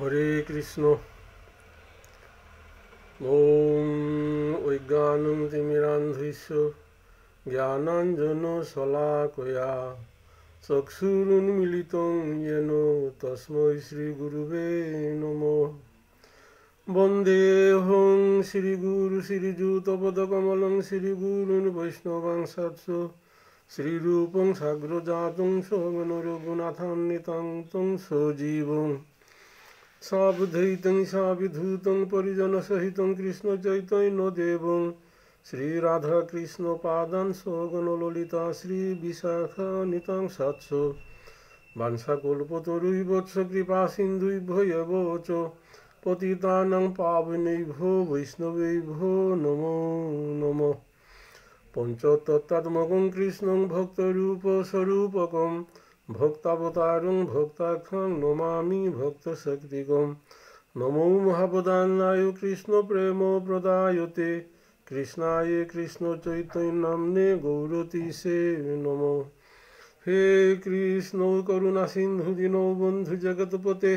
হরে কৃষ্ণ। ওম অজ্ঞানং তিমিরান্ধস্য জ্ঞানাঞ্জন শলাকয়া চক্ষুরুন্মিলিতং येन তস্मै শ্রীগুরুবে নমঃ। বন্দেऽহং শ্রীগুরু শ্রীযুতপদকমলং শ্রীগুরুन् বৈষ্ণবাংশাৎস শ্রীরূপং সাগ্রজাতং সগণ রঘুনাথান্বিতং तं সজীবং সাবধৈतं সাবিধূतं পরিজনসহিतं কৃষ্ণচৈতন্যদেবং শ্রীরাধাকৃষ্ণপাদাन् সগণললিতা শ্রীবিশাখান্বিতাং সৎস বাঞ্ছাকল্পতরুভ্যশ্চ কৃপাসিন্ধুভ্যো এব চ পতিতানাং পাবনেভ্যো বৈষ্ণবেভ্যো নমো নমঃ। পঞ্চতত্ত্বাত্মকং কৃষ্ণং ভক্তরূপস্বরূপকং ভক্তাবতারং ভক্তাখ্যং নমামি ভক্তশক্তিকং। নমো মহাবদান্যায় কৃষ্ণপ্রেমপ্রদায়তে কৃষ্ণায় কৃষ্ণচৈতন্যনাম্নে গৌরতীশে নমঃ। হে কৃষ্ণ করুণা সিন্ধু দীনবন্ধু জগৎপতে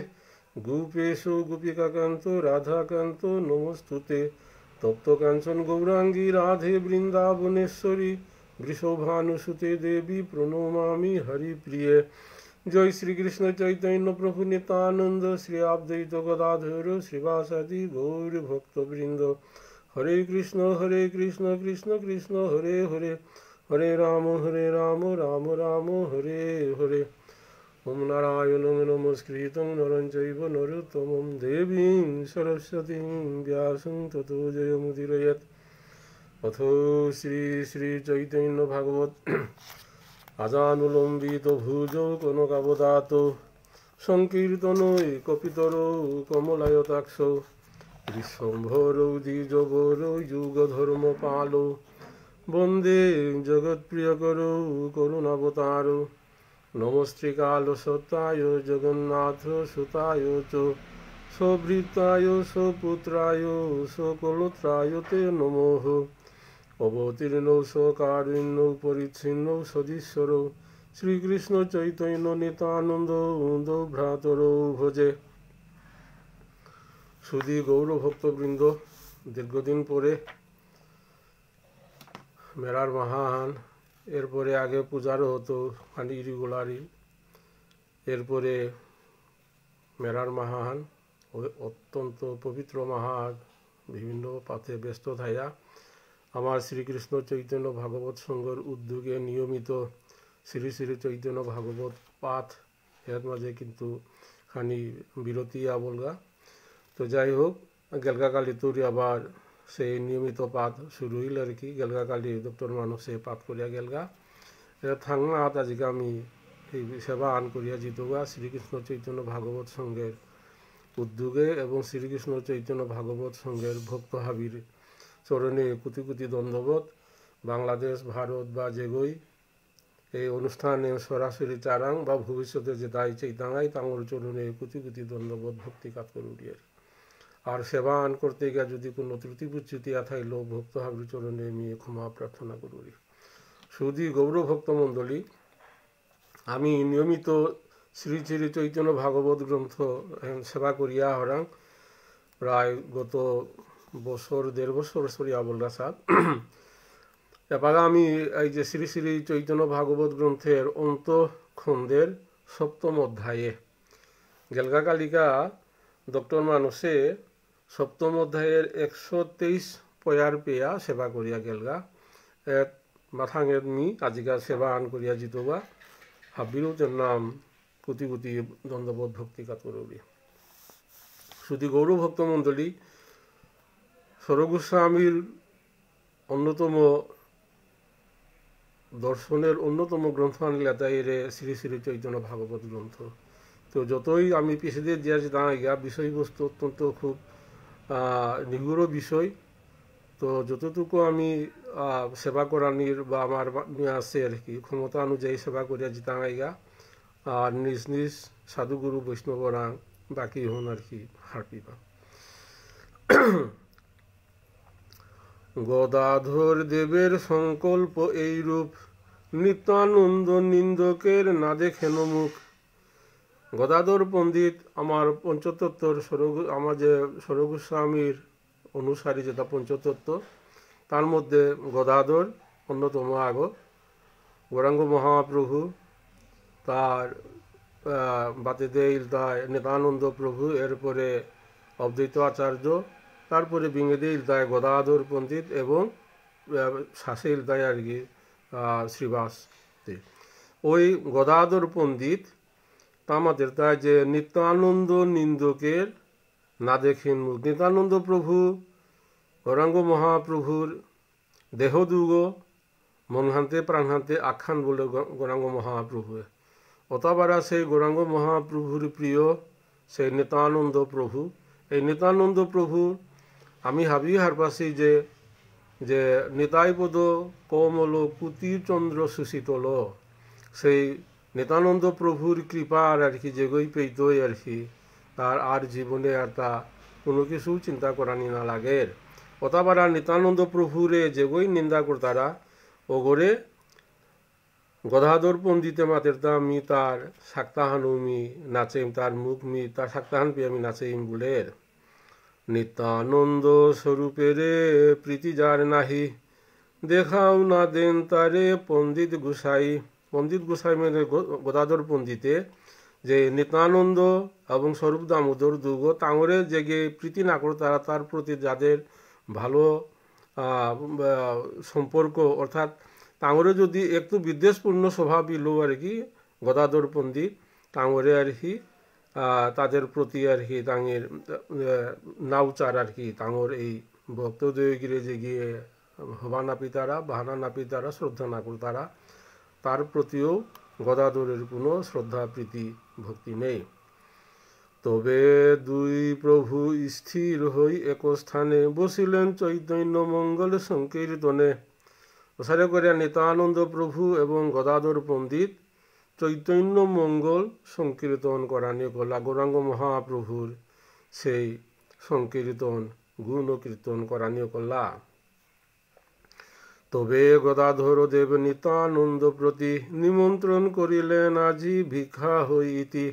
গোপেশ গোপিকাকান্ত রাধাকান্ত নমস্তুতে। তপ্ত কাঞ্চন গৌরাঙ্গী রাধে বৃন্দাবনেশ্বরী বৃষভানুসুতে দেবী প্রণমামি হরিপ্রিয়ে। জয় শ্রীকৃষ্ণ চৈতন্য প্রভু নিত্যানন্দ শ্রী অদ্বৈত গদাধর শ্রীবাসাদি গৌর ভক্তবৃন্দ। হরে কৃষ্ণ কৃষ্ণ কৃষ্ণ হরে হরে হরে রাম রাম রাম হরে হরে। ওম নারায়ণং নমস্কৃত্যং নরং চৈব নরোত্তমং দেবীং সরস্বতীং ব্যাসং ততো জয়মুদীরয়েৎ। অথ শ্রী শ্রী চৈতন্য ভাগবত আজানুলম্বিত ভুজৌ কনকাবদাত সংকীর্তনৈ কপিতরৌ কমলায়তাক্ষৌ বিশ্বম্ভরৌ দ্বিজবরৌ যুগধর্মপালৌ বন্দে জগৎপ্রিয়করৌ করুণাবতারৌ। নমস্ত্রীকাল সত্যায় জগন্নাথ সুতায় চ সভৃতায় সপুত্রায় সকলত্রায় তে নমঃ। অবতীর্ণৌ সকারুণ্যৌ পরিচ্ছিন্নৌ সদীশ্বরৌ শ্রীকৃষ্ণ চৈতন্য নিত্যানন্দ ভ্রাতরৌ ভজে। সুধী গৌরভক্তবৃন্দ, দীর্ঘদিন পরে মেরার মহান, এরপরে আগে পূজারও হতো মানে ইরেগুলারই, এরপরে মেরার মহান অত্যন্ত পবিত্র মহান বিভিন্ন পাতে ব্যস্ত থাইয়া আমার শ্রীকৃষ্ণ চৈতন্য ভাগবত সংঘের উদ্যোগে নিয়মিত শ্রী শ্রী চৈতন্য ভাগবত পাঠ এর মাঝে কিন্তু খানি বিরতি বলগা। তো যাই হোক, গেলগাকালি তোর আবার সেই নিয়মিত পাঠ শুরু হইল আর কি। গেলগাকালি ডক্টর মানুষে পাঠ করিয়া গেলগা থাংনা আজিকে আমি এই সেবা আন করিয়া জিতগা শ্রীকৃষ্ণ চৈতন্য ভাগবত সংঘের উদ্যোগে এবং শ্রীকৃষ্ণ চৈতন্য ভাগবত সংঘের ভক্ত হাবির চরণে কোটি কোটি দণ্ডবোধ। বাংলাদেশ ভারত বা যেগই এই অনুষ্ঠানে সরাসরি চারাং বা ভবিষ্যতে যে দায় চাইতাঙাই তাঙর চরণে কোটি কোটি দণ্ডবোধ ভক্তিকাত করি। আর সেবা আন করতে গিয়ে যদি কোনো ত্রুটি বিচ্যুতি থাইলেও ভক্ত হাবির চরণে আমি ক্ষমা প্রার্থনা করি। সুধী গৌরভক্ত মণ্ডলী, আমি নিয়মিত শ্রী শ্রী চৈতন্য ভাগবত গ্রন্থ সেবা করিয়া হরাং প্রায় গত বছর 1.5 বছর সরিয়া বলরা সাত। এবার আমি এই যে শ্রী শ্রী চৈতন্য ভাগবত গ্রন্থের অন্তখণ্ডের 7ম অধ্যায়ে গেলগা কালিকা ডক্টর মানুষে 7ম অধ্যায়ের 123 পয়ার পেয়া সেবা করিয়া গেলগা এক মাথাঙের মি আজিকা সেবা আন করিয়া জিতবা হাবিরও নাম কোটি কোটি দণ্ডবোধ ভক্তিকাত করি। শুধু গৌরভক্ত মণ্ডলী, সরগোস্বামীর অন্যতম দর্শনের অন্যতম গ্রন্থ আনলে তাই রে শ্রী শ্রী চৈতন্য ভাগবত গ্রন্থ। তো যতই আমি পিছিয়ে দিয়েছি তা বিষয়বস্তু অত্যন্ত খুব নিগুড় বিষয়। তো যতটুকু আমি সেবা করানির বা আমার আছে আর কি ক্ষমতা অনুযায়ী সেবা করিয়া জিতাঙাইগা আর নিজ নিজ সাধুগুরু বৈষ্ণবরা বাকি হন আর কি হারপিবা। গদাধর দেবের সংকল্প এইরূপ নিত্যানন্দ নিন্দকের না দেখেন মুখ। গদাধর পণ্ডিত আমার পঞ্চতত্ত্বর আমার যে সরগোস্বামীর অনুসারী যেটা পঞ্চতত্ত্ব তার মধ্যে গদাধর অন্যতম আগ, গৌরাঙ্গ মহাপ্রভু, তার বাতিতে ইলতায় নিত্যানন্দ প্রভু, এরপরে অদ্বৈত আচার্য, তারপরে বিঙ্গেদে ইলতায় গদাধর পণ্ডিত এবং শ্বাসে ইলতায় আর কি শ্রীবাস। ওই গদাধর পণ্ডিত আমাদের তাই যে নিত্যানন্দ নিন্দকের না দেখেন মুখ। নিত্যানন্দ প্রভু গৌরাঙ্গ মহাপ্রভুর দেহদুগ মনহান্তে প্রাণহান্তে আখ্যান বলে গৌরাঙ্গ মহাপ্রভু। অতাবারা সেই গৌরাঙ্গ মহাপ্রভুর প্রিয় সেই নিত্যানন্দ প্রভু। এই নিত্যানন্দ প্রভু আমি ভাবি হারপাসি যে নিতাইপদ কমল কুতিরচন্দ্র সুশীতল, সেই নিত্যানন্দ প্রভুর কৃপার আর কি যেগই পেইতই আর কি তার আর জীবনে আর তা কোনো কিছু চিন্তা করানি না লাগে। অতাবারা নিত্যানন্দ প্রভুরে যেগই নিন্দা করতারা ওগরে গদাধর পণ্ডিতে মাতের তা মি তার সাক্তাহানুমি নাচেম, তার মুখ মি তার সাক্তাহান পি আমি নাচেম বুলের। নিত্যানন্দ স্বরূপেরে প্রীতি যার নাহি, দেখাও না দেন তারে পণ্ডিত গোসাই। পণ্ডিত গোসাই মানে গদাধর পণ্ডিতে যে নিত্যানন্দ এবং স্বরূপ দামোদর দুগ তাঙরে জেগে প্রীতি না করে তারা তার প্রতি যাদের ভালো সম্পর্ক, অর্থাৎ তাঙরে যদি একটু বিদ্বেষপূর্ণ স্বভাব ইলো আর কি গদাধর পণ্ডিত তাঙরে আর কি তাদের প্রতি আর কি তাঙের নাউচার আর কি তাঙর এই ভক্তদয়গিরে যে গিয়ে হবা নাপি তারা বাহানা নাপি তারা শ্রদ্ধা না করে তারা তার প্রতিও গদাধরের কোনো শ্রদ্ধা প্রীতি ভক্তি নেই। তবে দুই প্রভু স্থির হই এক স্থানে বসিলেন চৈতন্য মঙ্গল সংকীর্তনে। ওসারে করে নিত্যানন্দ প্রভু এবং গদাধর পণ্ডিত চৈতন্য মঙ্গল সংকীর্তন করানি কলা গৌরাঙ্গ মহাপ্রভুর সেই সংকীর্তন গুণ কীর্তন করানি কলা। তবে গদাধর দেব নিত্যানন্দ প্রতি নিমন্ত্রণ করিলেন আজি ভিক্ষা হই ইতি।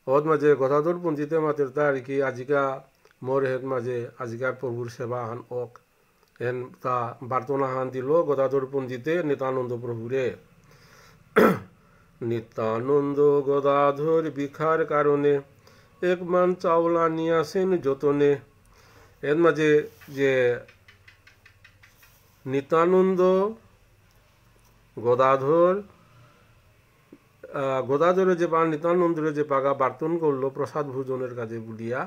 ওর মাঝে গদাধর পণ্ডিতে মাতের তার কি আজিকা মোর হেদ মাঝে আজিকার প্রভুর সেবা হান ওক এন তা বার্তনা হান দিল গদাধর পণ্ডিতে নিত্যানন্দ প্রভুরে। নিত্যানন্দ গদাধর ভিক্ষার কারণে এক মান চাউল আনিয়াছেন যতনে। এর মাঝে যে নিত্যানন্দ গদাধরে যে নিত্যানন্দরে যে পাগা বার্তন করলো প্রসাদ ভোজনের কাজে বলিয়া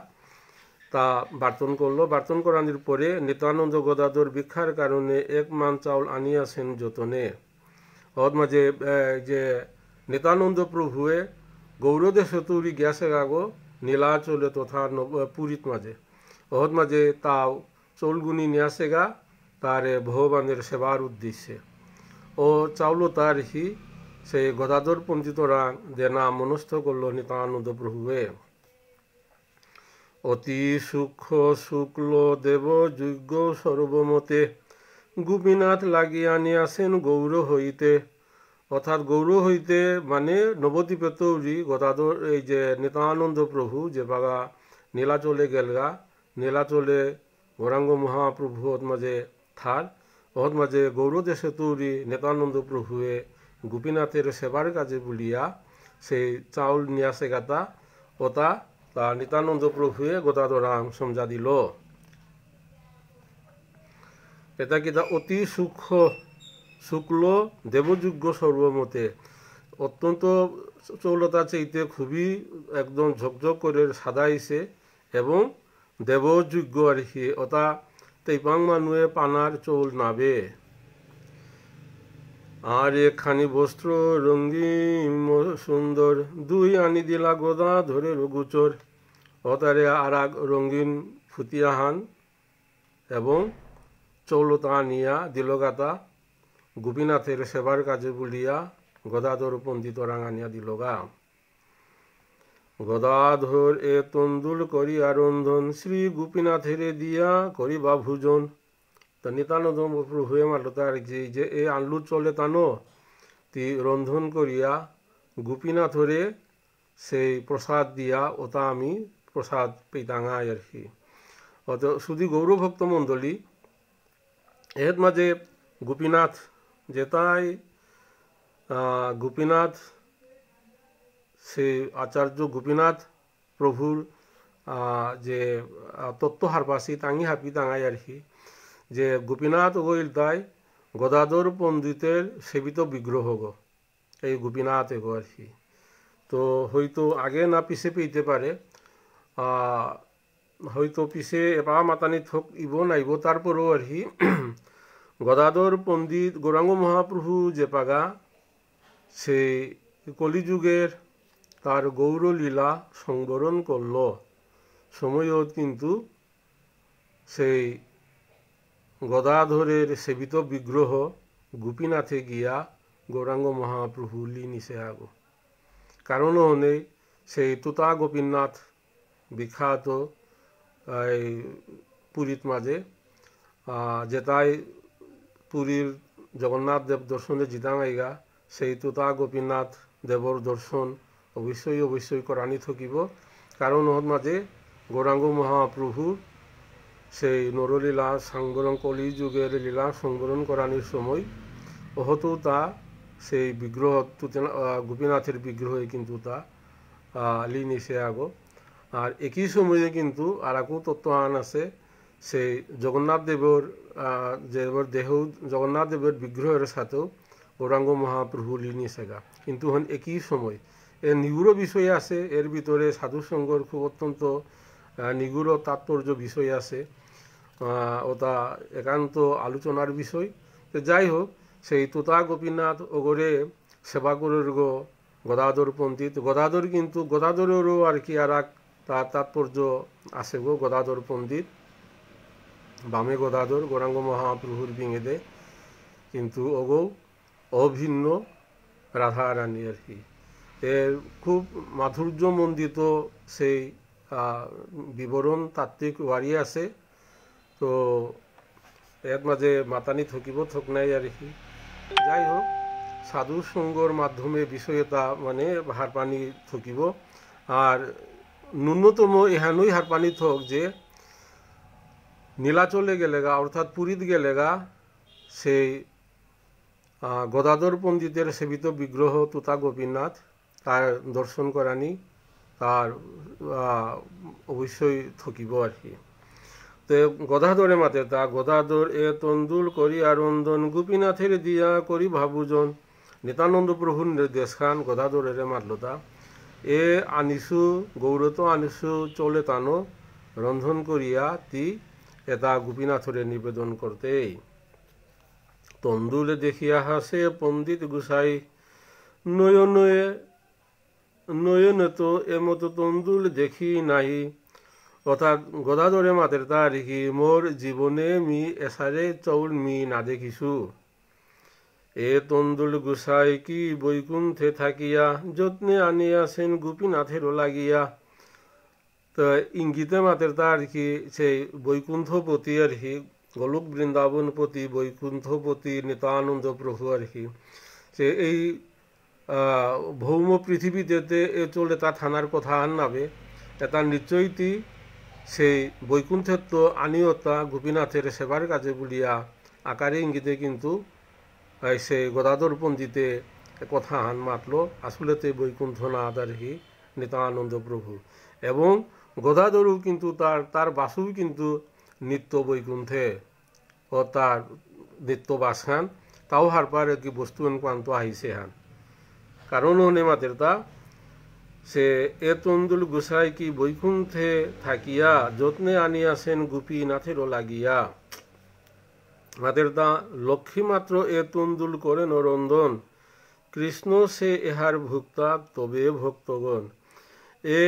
তা বার্তন করলো। বার্তন করানোর পরে নিত্যানন্দ গদাধর ভিক্ষার কারণে এক মান চাউল আনিয়াছেন যতনে। ওর মাঝে যে নিত্যানন্দ প্রভুয়ে গৌরদেশ তৈরি গেছে গাগো নীলাচলে তথা পুরীত মাঝে। ওর মাঝে তাও চৌলগুনি নিয়ে আসে গা তার ভগবানের সেবার উদ্দেশ্যে। ও চাউলো তার হি সেই গদাধর পণ্ডিতরা দেনা মনস্থ করল নিত্যানন্দ প্রভুয়ে। অতি সূক্ষ্ম শুক্ল দেব যোগ্য সর্বমতে গোপীনাথ লাগিয়া আনিয়াছেন গৌর হইতে। অর্থাৎ গৌর হইতে মানে নবদ্বীপে তৈরি গদাধর এই যে নিত্যানন্দ প্রভু যে বাগা নীলাচলে গেলগা, নীলাচলে গৌরাঙ্গ মহাপ্রভু ওর মাঝে থার, ওর মাঝে গৌরদেশে তৈরি নিত্যানন্দ প্রভুয়ে গোপীনাথের সেবার কাজে বলিয়া সেই চাউল নিয়ে আসে গাতা ওটা তা নিত্যানন্দ প্রভুয়ে গদাধরাম সমঝা দিল। এটা কিতা অতি সূক্ষ্ম শুক্ল দেবযোগ্য সর্বমতে, অত্যন্ত চৌলতা চাইতে খুবই একদম ঝকঝক করে সাদাইছে এবং দেবযোগ্য আর কি ওটা তেইপাং মানুয়ে পানার চৌল নাবে। আর একখানি বস্ত্র রঙ্গিন সুন্দর দুই আনি দিলা গদাধরের গোচর। অতারে আর রঙ্গিন ফুতিয়াহান এবং চৌলতা আনিয়া দিলগাতা গোপীনাথের সেবার কাজে বলিয়া গদাধর পণ্ডিত রাঙানিয়া দিলগা। গদাধর এ তন্দুল করিয়া রন্ধন শ্রী গোপীনাথেরে দিয়া করিবা ভোজন। তা নিত্যানন্দ প্রভুয়ে মারল তার যে এ আনলু চলে তানো তি রন্ধন করিয়া গোপীনাথরে সেই প্রসাদ দিয়া ওটা আমি প্রসাদ পেতাঙাই আর কি। অত শুধু গৌরভক্ত মণ্ডলী এর মাঝে গোপীনাথ যেটাই গোপীনাথ সে আচার্য গোপীনাথ প্রভুর যে তত্ত্ব হারপাসি তাঙি হাপি তাঙাই আর কি, যে গোপীনাথ ওগোইল তাই গদাধর পণ্ডিতের সেবিত বিগ্রহ গো, এই গোপীনাথ এগো আর কি। তো হয়তো আগে না পিছে পেইতে পারে, হয়তো পিছে এপা মাতানি থক ইব নাইব, তারপরেও আর কি গদাধর পণ্ডিত গৌরাঙ্গ মহাপ্রভু যে পাগা সেই কলিযুগের তার গৌরলীলা সংবরণ করল সময়ত কিন্তু সেই গদাধরের সেবিত বিগ্রহ গোপীনাথে গিয়া গৌরাঙ্গ মহাপ্রভু লি নিছে আগো। কারণ হনে সেই তুতা গোপীনাথ বিখ্যাত এই পুরীত মাঝে যেটাই পুরীর জগন্নাথ দেব দর্শনে জিতাং আইগা, সেই তুতা গোপীনাথ দেবর দর্শন অবশ্যই অবশ্যই করানি থাকিব। কারণ ওর মাঝে গৌরাঙ্গ মহাপ্রভু সেই নরলীলা সংবরণ কলি যুগের লীলা সংবরণ করানির সময় ওহতো তা সেই বিগ্রহ গোপীনাথের বিগ্রহে কিন্তু তা লি নিছে আগো। আর একই সময়ে কিন্তু আর একো তত্ত্বান আছে, সেই জগন্নাথ দেবর দেহ জগন্নাথ দেবের বিগ্রহের সাথেও গৌরাঙ্গ মহাপ্রভু লি নিছেগা, কিন্তু হন একই সময়। এর নিগুড় বিষয় আছে, এর ভিতরে সাধুসঙ্গর খুব অত্যন্ত নিগুড় তাৎপর্য বিষয় আছে, ওটা একান্ত আলোচনার বিষয়। তো যাই হোক, সেই তুতা গোপীনাথ ওগরে সেবা করার গো গদাধর পণ্ডিত। গদাধর কিন্তু গদাধরেরও আর কি আর এক তার তাৎপর্য আছে গো, গদাধর পণ্ডিত বামে গদাধর গৌরাঙ্গ মহাপ্রভুর বিঙেদে, কিন্তু ওগো অভিন্ন রাধা রানী আর কি। এর খুব মাধুর্যমণ্ডিত সেই বিবরণ তাত্ত্বিক ওয়ারি আছে। তো এর মাঝে মাতানি থকিব থক নাই আর কি। যাই হোক, সাধু সঙ্গর মাধ্যমে বিষয়তা মানে হারপানি থকিব। আর ন্যূনতম এহানই হারপানি থক যে নীলাচলে গেলেগা অর্থাৎ পুরীত গেলেগা সেই গদাধর পণ্ডিতের সেবিত বিগ্রহ তুতা গোপীনাথ তার দর্শন করানি তার অবশ্যই থকিব আর কি। তো গদাধরে মাতে তা গদাধর এ তন্দুল করি আরন্দন গোপীনাথের দিয়া করি ভাবুজন। নিতানন্দ প্রভুর নির্দেশ খান গদাধরের মাতলতা এ আনিসু গৌরত আনিসু চলে তানো রন্ধন করিয়া তি এটা গোপীনাথরে নিবেদন করতে। তন্দুলে দেখিয়া হাসে পণ্ডিত গোসাই নয়নয়ে নয়নে তো এমতো তন্দুল দেখি নাহি। অর্থাৎ গদাধরে মাতের তার কি মোর জীবনে মি এসারে চৌল মি না দেখিছু। এ তন্দুল গোসাই কি বৈকুণ্ঠে থাকিয়া যত্নে আনিয়াছেন গোপীনাথেরও লাগিয়া। তো ইঙ্গিতে মাতের তার কি সেই বৈকুণ্ঠপতি আর কি, গোলক বৃন্দাবনপতি বৈকুণ্ঠপতি নিতানন্দ প্রভু আর কি, সে এই ভৌম পৃথিবীতে চলে তা থানার কথা আর নাবে এটা নিশ্চয়ই সেই বৈকুণ্ঠের তো আনিয়তা গোপীনাথের সেবার কাজে বলিয়া আকারে ইঙ্গিতে কিন্তু সেই গদাধর পণ্ডিতে কথা হান মাতলো। আসলেতে বৈকুণ্ঠনাথ আর কি নিতানন্দ প্রভু, এবং গদাধরও কিন্তু তার বাসুও কিন্তু নিত্য বৈকুণ্ঠে ও তার নিত্য বাসখান তাও হারপার কি বস্তু প্রান্ত আহিছে হান। কারণ হনে মাতের তা সে এ তন্দুল গোসাই কি বৈকুণ্ঠে থাকিয়া যত্নে আনিয়াছেন গোপীনাথেরও লাগিয়া। মাতের তা লক্ষ্মী মাত্র এ তন্দুল করেন রন্ধন কৃষ্ণ সে এহার ভুক্তা তবে ভক্তগণ। এ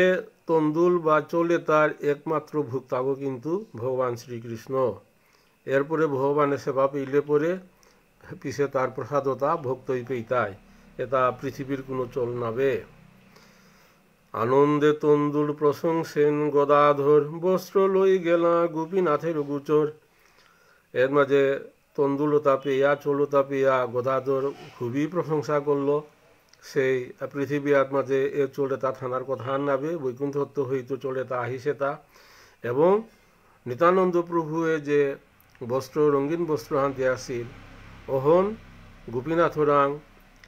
তন্দুল বা চলে তার একমাত্র ভুক্তাগো কিন্তু ভগবান শ্রীকৃষ্ণ। এরপরে ভগবানের সেবা পেইলে পরে পিছে তার প্রসাদতা ভক্তই পেইতায়, এটা পৃথিবীর কোনো চল নাবে। আনন্দে তন্দুল প্রশংসেন গদাধর বস্ত্র লই গেলা গোপীনাথের গোচর। এর মাঝে তন্দুলতা পেয়া চলতা পেয়া গদাধর খুবই প্রশংসা করল, সেই পৃথিবীর মাঝে এ চলে তা থানার কথা নাবে বৈকুণ্ঠত্ব হইতে চলে তা আহিছে তা এবং নিত্যানন্দ প্রভুয়ে যে বস্ত্র রঙিন বস্ত্র হাতে আসিল অহন গোপীনাথরাং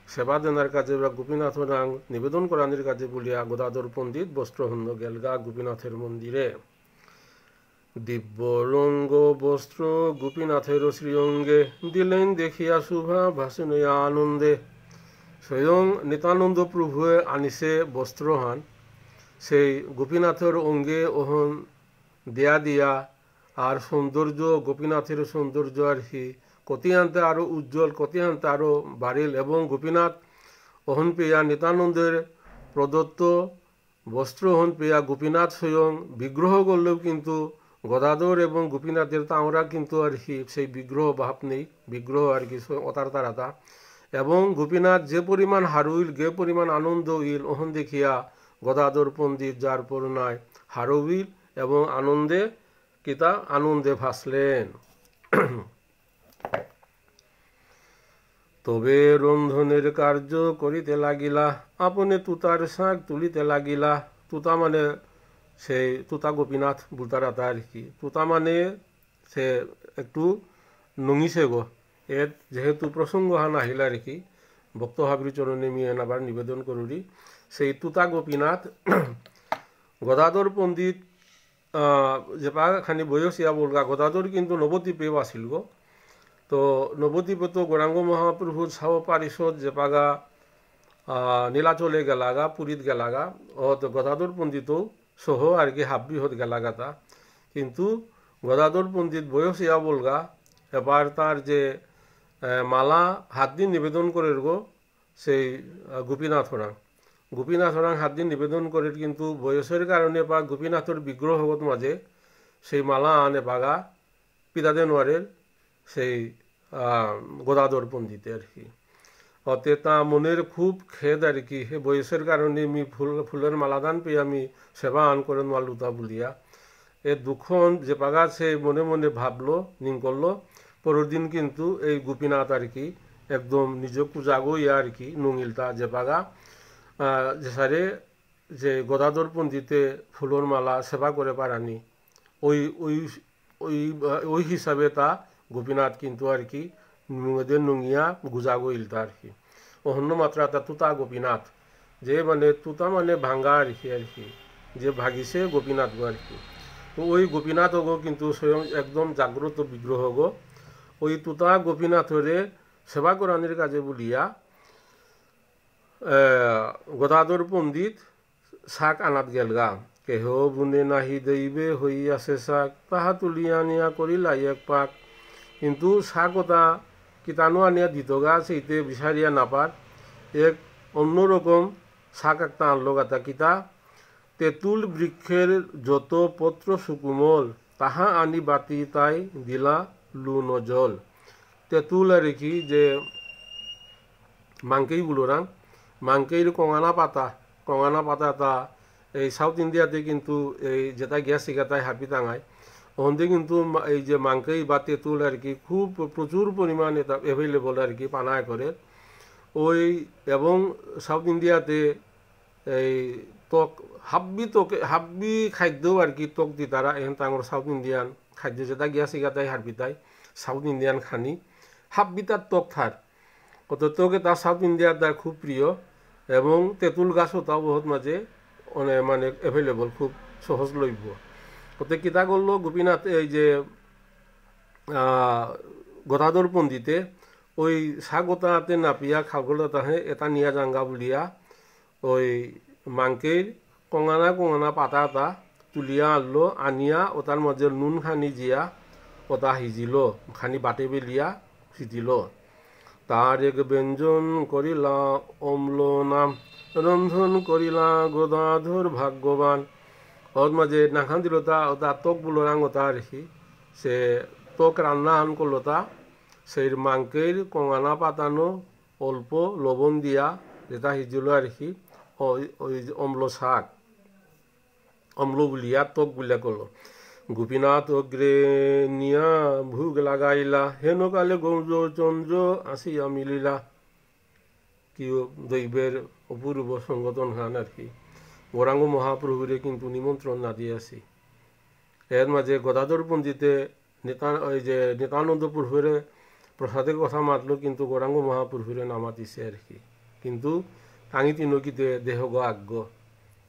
সেবা দেনার কাজে বা গোপীনাথরাং নিবেদন করানোর কাজে বলিয়া গদাধর পণ্ডিত বস্ত্রহন্য গেলগা গোপীনাথের মন্দিরে দিব্য রঙ্গ বস্ত্র গোপীনাথের শ্রীঅঙ্গে দিলেন দেখিয়া শুভা ভাসিনয়া আনন্দে স্বয়ং নিত্যানন্দ প্রভুয়ে আনিছে বস্ত্রহান সেই গোপীনাথের অঙ্গে ওহন দেয়া দিয়া আর সৌন্দর্য গোপীনাথের সৌন্দর্য আর কি কতিয়ান্তে আরও উজ্জ্বল কতিয়ান্তে আরও বাড়িল এবং গোপীনাথ ওহন পেয়া নিত্যানন্দের প্রদত্ত বস্ত্র ওহন পেয়া গোপীনাথ স্বয়ং বিগ্রহ করলেও কিন্তু গদাধর এবং গোপীনাথের তাঁরা কিন্তু আর কি সেই বিগ্রহ ভাব নেই বিগ্রহ আর কি অতার তারাতা এবং গোপীনাথ যে পরিমাণ হারুইল যে পরিমাণ আনন্দ উইল ওহন দেখিয়া গদাধর পণ্ডিত যার পর নাই হারুইল এবং আনন্দে কিতা আনন্দে ভাসলেন তবে রন্ধনের কার্য করিতে লাগিলা আপনে তুতার শাক তুলিতে লাগিলা তুতা মানে সেই তুতা গোপীনাথ বুলতারাতা আর কি তুতা মানে সে একটু নঙিছে গো এর যেহেতু প্রসঙ্গ হান আহিলা আর কি ভক্তভাবীর চরণে মিয়ে আবার নিবেদন করুরি সেই তুতা গোপীনাথ গদাধর পণ্ডিত যে পাখানি বয়সিয়া বলগা গদাধর কিন্তু নবদ্বীপে আসিল গো তো নবদ্বীপে তো গৌরাঙ্গ মহাপ্রভু ছাও পারিষদ যে পাগা নীলাচলে গেলাগা পুরীত গেলাগা ও তো গদাধর পণ্ডিতও সহ আর কি হাব্বি হত গেলাগা তা কিন্তু গদাধর পণ্ডিত বয়সিয়া বলগা এবার তার যে মালা হাত দিন নিবেদন করে গো সেই গোপীনাথরাং হাত দিন নিবেদন করে কিন্তু বয়সের কারণে বা গোপীনাথের বিগ্রহগত মাঝে সেই মালা আনে বাগা পিতাদে নোয়ারের সেই গদাধর পণ্ডিতে আর কি অতে তা মনের খুব খেদ আর কি হে বয়সের কারণে আমি ফুলের মালাদান পেয়ে আমি সেবা আন করে নোয়ালুতা বলিয়া এ দুঃখ যে পাগা সে মনে মনে ভাবলো নিন করলো পরের দিন কিন্তু এই গোপীনাথ আর কি একদম নিজ পূজাগো ইয়া আর কি নঙিলতা যে পাগা যে সারে যে গদাধর পণ্ডিতে ফুলের মালা সেবা করে পারানি ওই ওই ওই ওই হিসাবে তা গোপীনাথ কিন্তু আর কি মেয়েদের নঙিয়া গুজাগো ইলতা আর কি অন্য মাত্রা তা তুতা গোপীনাথ যে মানে তুতা মানে ভাঙ্গা আর কি যে ভাগিছে গোপীনাথ গো আর কি তো ওই গোপীনাথ গো কিন্তু স্বয়ং একদম জাগ্রত বিগ্রহ গো ওই তুতা গোপীনাথরে সেবা করানোর কাজে বলিয়া গদাধর পণ্ডিত শাক আনাত গেলগা কেহ বুনে নাহি দইবে হইয়াছে শাক তাহা তুলিয়া আনিয়া করিলা এক পাক কিন্তু শাক ওটা কিতানো আনিয়া দিত গা সেইতে বিচারিয়া নাপার এক অন্যরকম শাক একটা আনলো গাতা কিতা তেঁতুল বৃক্ষের যত পত্র সুকুমল তাহা আনি বাতি তাই দিলা লুন জল তেঁতুল আর কি যে মাংকেই বুলোরাং মাংকেইর কঙানা পাতা তা এই সাউথ ইন্ডিয়াতে কিন্তু এই যেটা গ্যাস শিখাতায় হাপি টাঙায় ওখানে কিন্তু এই যে মাংকেই বা তেঁতুল আর কি খুব প্রচুর পরিমাণে অ্যাভেলেবল আর কি পানায় করে ওই এবং সাউথ ইন্ডিয়াতে এই ত্বক হাব্বি খাদ্যও আর কি ত্বক দি তারা এখন তাঙর সাউথ ইন্ডিয়ান খাদ্য যেটা গ্যাস শিখাতায় হারবিতায় সাউথ ইন্ডিয়ান খানি হাব্বি তার ত্বক থার কত ত্বকে তার সাউথ ইন্ডিয়ার তার খুব প্রিয় এবং তেঁতুল গাছও তাও বহুত মাঝে মানে অ্যাভেলেবল খুব সহজলভ্য ওতে কিতা করলো গোপীনাথ এই যে গদাধর পণ্ডিতে ওই শাগতাতে নাপিয়া খাগল তাহে এটা নিয়া জাঙ্গা বলিয়া ওই মাংকের কঙানা পাতা তুলিয়া আনলো আনিয়া ওটার মাঝে নুন খানি জিয়া ওটা সিজিল খানি বাটে বেলিয়া সিজিল তার এক ব্যঞ্জন করিলা অম্ল নাম রন্ধন করিলা গদাধর ভাগ্যবান ওর মাঝে নাখান দিল তা ওটা ত্বক বলো রাং ওটা আর কি সে ত্বক রান্না আন করলো তা সেই মাংকের কঙানা পাতানো অল্প লবণ দিয়া যেটা সিজিল আর কি ওই অম্ল শাক অম্ল বুলিয়া ত্বক বুলিয়া করলো গোপীনাথ অগ্রে নিয়া ভোগ লাগাইলা হেন কালে গৌর চন্দ্র আসিয়া মিলিলা কি দৈবের অপূর্ব সংগঠন খান আর কি গৌরাঙ্গ মহাপ্রভুরে কিন্তু নিমন্ত্রণ না দিয়েছি। এর মাঝে গদাধর পন্ডিতে ওই যে নিতানন্দ প্রভুরে প্রসাদের কথা মাতলো, কিন্তু গৌরাঙ্গ মহাপ্রভুরে নামাতিছে আর কি। কিন্তু টাঙি তিনকিতে দেহ গ আজ্ঞ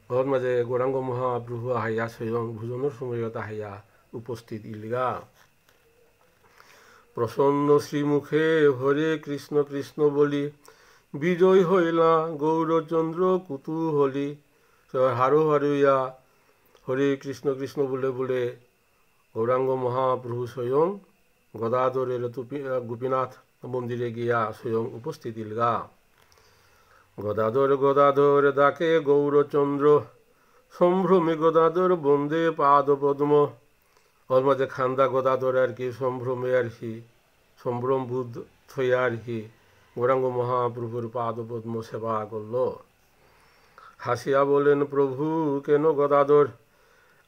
ওর মাঝে গৌরাঙ্গ মহাপ্রভু আহিয়া স্বয়ং ভোজনের সময়ত আহিয়া উপস্থিত ইলিগা। প্রসন্ন শ্রীমুখে হরে কৃষ্ণ কৃষ্ণ বলি বিজয় হইলা গৌরচন্দ্র কুতূহলী। হারু হারুইয়া হরে কৃষ্ণ কৃষ্ণ বলে বলে গৌরাঙ্গ মহাপ্রভু স্বয়ং গদাধরের গোপীনাথ মন্দিরে গিয়া স্বয়ং উপস্থিত ইলগা। গদাধর গদাধর ডাকে গৌরচন্দ্র সম্ভ্রমে গদাধর বন্দে পাদ পদ্ম। ওর মাঝে খান্দা গদাধর আর কি সম্ভ্রমে আর কি সম্ভ্রম বুধ থইয়া আর কি গৌরাঙ্গ মহাপ্রভুর পাদ পদ্ম সেবা করল। হাসিয়া বলেন প্রভু কেন গদাধর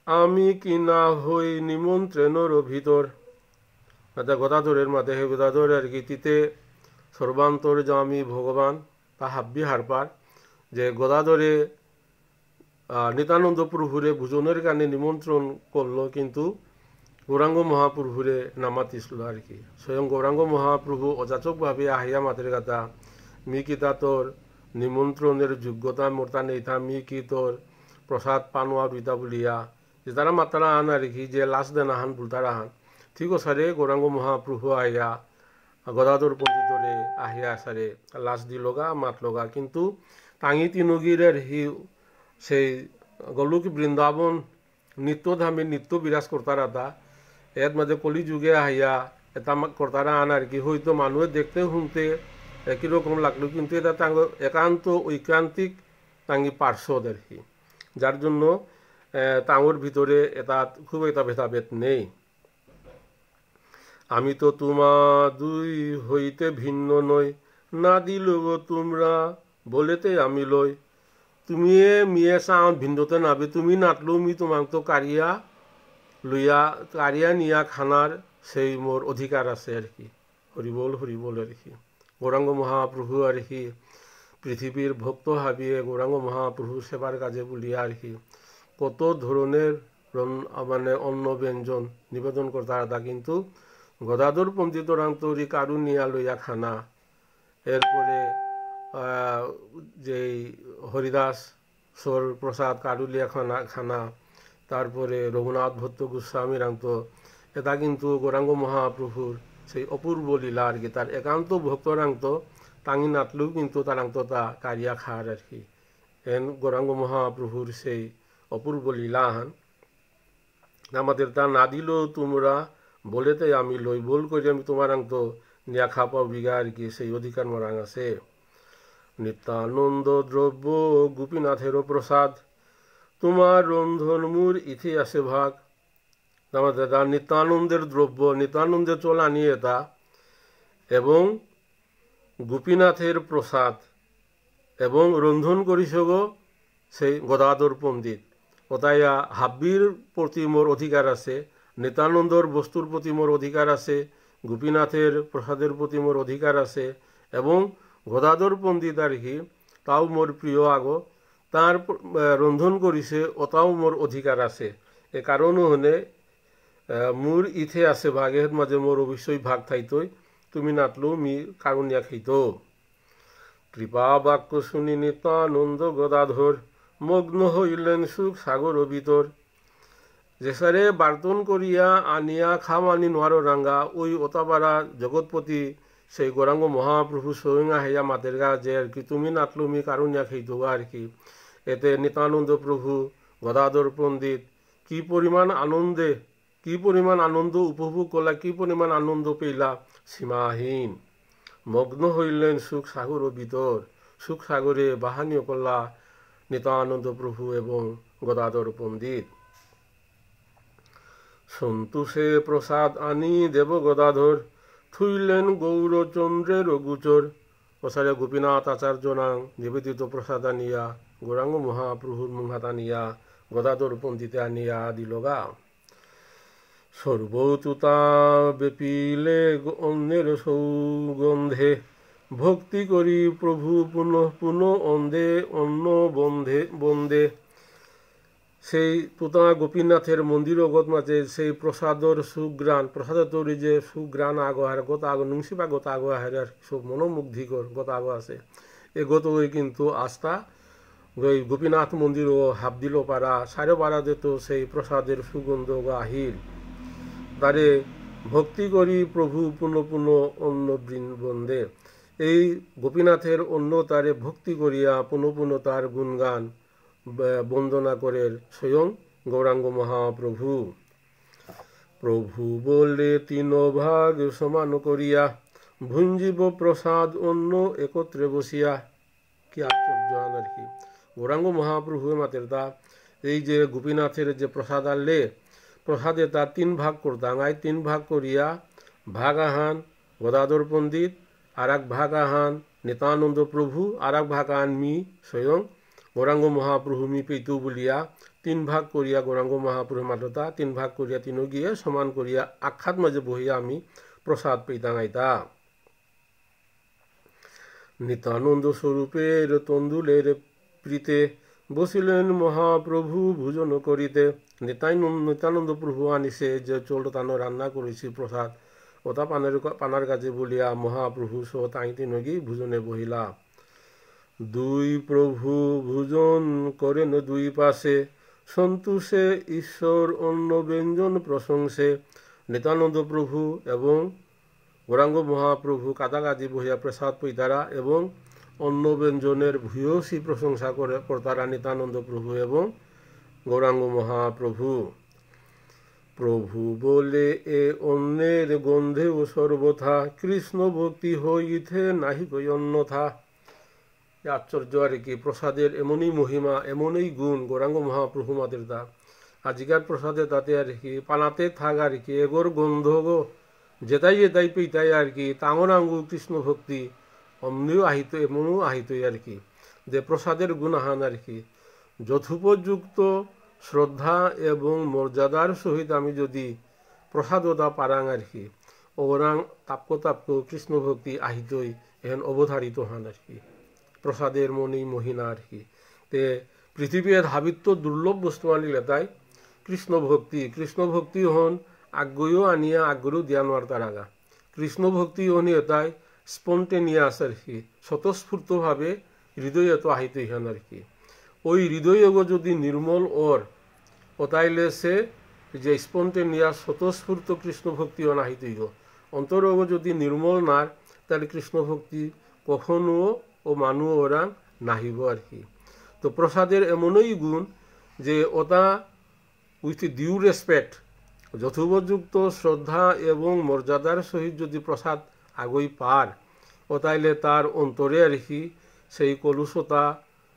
আমি কি না হই নিমন্ত্রণের ভিতর। গদাধরের মাঝে হে গদাধর আর কি তিতে সর্বান্তর জামি ভগবান তা হাব্বি হারপার যে গদাধরে নিতানন্দ প্রভুরে ভোজনের কারণে নিমন্ত্রণ করলো, কিন্তু গৌরাঙ্গ মহাপ্রভুরে নামাতিছিল আর কি। স্বয়ং গৌরাঙ্গ মহাপ্রভু অযাচকভাবে আহিয়া মাতের গাতা মি কি তা তোর নিমন্ত্রণের যোগ্যতা মোরতা নেইতা মি কি তোর প্রসাদ পানোয়া দুইটা বলিয়া যে তারা মাতারা আন আর কি যে লাশ দেন আহান বুলতার আহান ঠিক সারে গৌরাঙ্গ মহাপ্রভু আহিয়া গদাধর পণ্ডিতরে আহিয়া সারে লাশ দিলগা মাতলগা। কিন্তু টাঙি তিনগিরের হি সেই গলুক বৃন্দাবন নিত্যধামে নিত্য বিরাজ করতারা তা এর মাঝে কলিযুগে আহিয়া এটা করতারা আন আর কি হয়তো মানুষের দেখতে শুনতে একই রকম লাগলো, কিন্তু এটা তাঙ্গ একান্ত ঐকান্তিক টাঙ্গি পার্শ্বদ আর কি, যার জন্য টাঙর ভিতরে এটা খুব একটা ভেদাভেদ নেই। আমি তো তোমা দুই হইতে ভিন্ন নই না দিল গো তোমরা বলেতে আমি লই। তুমি মিয়ে চাও ভিন্নতে নাবে তুমি নাতলো মি তোমাক তো কারিয়া লইয়া কারিয়া নিয়া খানার সেই মোর অধিকার আছে আর কি। হরিবল হরিবল আর কি। গৌরাঙ্গ মহাপ্রভু আর কি পৃথিবীর ভক্ত হাবিয়ে গৌরাঙ্গ মহাপ্রভু সেবার কাজে বলিয়া আর কি কত ধরনের মানে অন্ন ব্যঞ্জন নিবেদন করতা, কিন্তু গদাধর পণ্ডিতরাং তৈরি কারুনিয়া লইয়া খানা, এরপরে যেই হরিদাস সর প্রসাদ কারুলিয়া খানা, তারপরে রঘুনাথ ভট্ট গোস্বামীরাং তো এটা কিন্তু গৌরাঙ্গ মহাপ্রভুর সেই অপূর্ব লীলা আর কি। তার একান্ত ভক্তরাং তো টাঙি নাতলেও কিন্তু তারাং তো তা কারিয়া খার আর কি। এন গৌরাঙ্গ মহাপ্রভুর সেই অপূর্ব লীলা হান আমাদের তা না দিলেও তোমরা বলেতে আমি লই বল করে আমি তোমারাং তো নিয়া খাপাও বিঘা আর কি সেই অধিকার মোরাং আছে। নিত্যানন্দ দ্রব্য গোপীনাথেরও প্রসাদ তোমার রন্ধন মূর ইথে আসে ভাগ। আমাদের নিত্যানন্দের দ্রব্য নিত্যানন্দের চলা নিয়ে তা এবং গোপীনাথের প্রসাদ এবং রন্ধন করিস গো সেই গদাধর পণ্ডিত। ওতাইয়া হাব্বির প্রতি মোর অধিকার আছে, নিত্যানন্দর বস্তুর প্রতি মোর অধিকার আছে, গোপীনাথের প্রসাদের প্রতি মোর অধিকার আছে এবং গদাধর পণ্ডিত আর কি তাও মোর প্রিয় আগো তার রন্ধন করিছে ওটাও মোর অধিকার আছে। এ কারণও হলে মোর ইথে আছে ভাগের মাঝে মোর অবশ্যই ভাগ থাইতই তুমি নাতলো মি কারুনিয়া খাইত। কৃপা বাক্য শুনি নিত্যানন্দ গদাধর মগ্ন হইলেন সুখ সাগর ভিতর। যে সারে বার্তন করিয়া আনিয়া খামানি নোয়ারো রাঙ্গা ওই ওতাপাড়া জগৎপতি সেই গৌরাঙ্গ মহাপ্রভু স্বয়ং আহিয়া মাতের গা যে আর কি তুমি নাতলো মি কারুনিয়া খাইত আর কি। এতে নিত্যানন্দ প্রভু গদাধর পণ্ডিত কি পরিমাণ আনন্দ উপভোগ করলা, কি পরিমাণ আনন্দ পেলা সীমাহীন। মগ্ন হইলেন সুখ সাগর ভিতর, সুখ সাগরে বাহানীয় করলা নিত্যানন্দ প্রভু এবং গদাধর পণ্ডিত। সন্তোষে প্রসাদ আনি দেব গদাধর থুইলেন গৌরচন্দ্রের গোচর। প্রসারে গোপীনাথ আচার্য নাং নিবেদিত প্রসাদ আনিয়া গৌরাঙ্গ মহাপ্রভুর মুহাত আনিয়া গদাধর পণ্ডিতে আনিয়া দিলগা। সর্বতুতা বেপিলে অন্যের সৌগন্ধে ভক্তি করি প্রভু পুনঃ পুনঃ অন্য বন্দে সেই তুতা গোপীনাথের মন্দির অগত মাঝে সেই প্রসাদর সুগ্রাণ প্রসাদের তৈরি যে সুগ্রাণ আগহার গত আগ নুংসিবা গত আগহার আর সব মনোমুগ্ধিকর গত আগ আছে এগত ওই কিন্তু আস্থা ওই গোপীনাথ মন্দির ও হাফ দিল পাড়া সারে পাড়া যেত সেই প্রসাদের সুগন্ধ আহিল তারে ভক্তি করি প্রভু পুনঃ পুনঃ অন্য বৃন্দে এই গোপীনাথের অন্য তারে ভক্তি করিয়া পুনঃ পুনঃ তার গুণগান বন্দনা করেন স্বয়ং গৌরাঙ্গ মহাপ্রভু প্রভু বলে তিন ভাগ সমান করিয়া ভুঞ্জিব প্রসাদ অন্য একত্রে বসিয়া কি আশ্চর্য আর কি গৌরাঙ্গ মহাপ্রভু মাতের তা এই যে গোপীনাথের যে প্রসাদ আনলে প্রসাদে তার 3 ভাগ করতাম আই 3 ভাগ করিয়া ভাগ আহান গদাধর পণ্ডিত আর এক ভাগ আহান নিত্যানন্দ প্রভু আর এক ভাগ আহান মি স্বয়ং গৌরাঙ্গ মহাপ্রভু মি পেতু বলিয়া 3 ভাগ করিয়া গৌরাঙ্গ মহাপ্রভু মাততা 3 ভাগ করিয়া তিনো গিয়ে সমান করিয়া আখাত মাঝে বহিয়া আমি প্রসাদ পেতাম আইতা নিত্যানন্দ স্বরূপের তন্দুলের প্রীতে বসিলেন মহাপ্রভু ভোজন করিতে নিত্যানন্দ প্রভু আনিছে যে চোলতানো রান্না করেছি প্রসাদ ওটা পানার কাছে বলিয়া মহাপ্রভু সহ তাই তিনগি ভোজনে বহিলা দুই প্রভু ভোজন করেন দুই পাশে সন্তোষে ঈশ্বর অন্য ব্যঞ্জন প্রশংসে নিত্যানন্দ প্রভু এবং গৌরাঙ্গ মহাপ্রভু কাছাকাছি বহিয়া প্রসাদ পৈতারা এবং অন্য ব্যঞ্জনের ভূয়সী প্রশংসা করে কর্তারা নিত্যানন্দ প্রভু এবং গৌরাঙ্গ মহাপ্রভু প্রভু বলে এ অন্যের গন্ধে ও সর্বথা কৃষ্ণ ভক্তি হইতে নাহি কই অন্যথা আশ্চর্য আর কি প্রসাদের এমনই মহিমা এমনই গুণ গৌরাঙ্গ মহাপ্রভু মাদের দা আজিকার প্রসাদে তাতে আর কি পানাতে থাক আর কি এগোর গন্ধ গো যেটাই পেতাই আর কি তাঙরাঙ্গু কৃষ্ণ ভক্তি অমনিও আহিত এমনও আহিতই আর কি যে প্রসাদের গুণাহান আর কি যথোপযুক্ত শ্রদ্ধা এবং মর্যাদার সহিত আমি যদি প্রসাদতা পারাং আর কি ওরাং তাপ্ক কৃষ্ণ ভক্তি আহিতই এখন অবধারিত হন আর কি প্রসাদের মনেই মহিনা আর কি তে পৃথিবীর হাবিত্য দুর্লভ বস্তু আনিলে তাই কৃষ্ণ ভক্তি হন আগ্রহ আনিয়া আগ্রহ দিয়া নোয়ার তার আগা কৃষ্ণ ভক্তি হনি এটাই স্পন্টেনিয়াস আর কি স্বতঃস্ফূর্তভাবে হৃদয়ে তো আহিতই হন আর কি ওই হৃদয় যদি নির্মল ওতাইলে সে যে স্পন্টেনিয়াস স্বতঃস্ফূর্ত কৃষ্ণ ভক্তি অনাহিতই গো অন্তরগ যদি নির্মল নার তাহলে কৃষ্ণ ভক্তি কখনো ও মানু ওরা নাহিব আর কি তো প্রসাদের এমনই গুণ যে ওটা উইথ ডিউ রেসপেক্ট যথোপযুক্ত শ্রদ্ধা এবং মর্যাদার সহিত যদি প্রসাদ আগই পার ওতাইলে তার অন্তরে আর কি সেই কলুষতা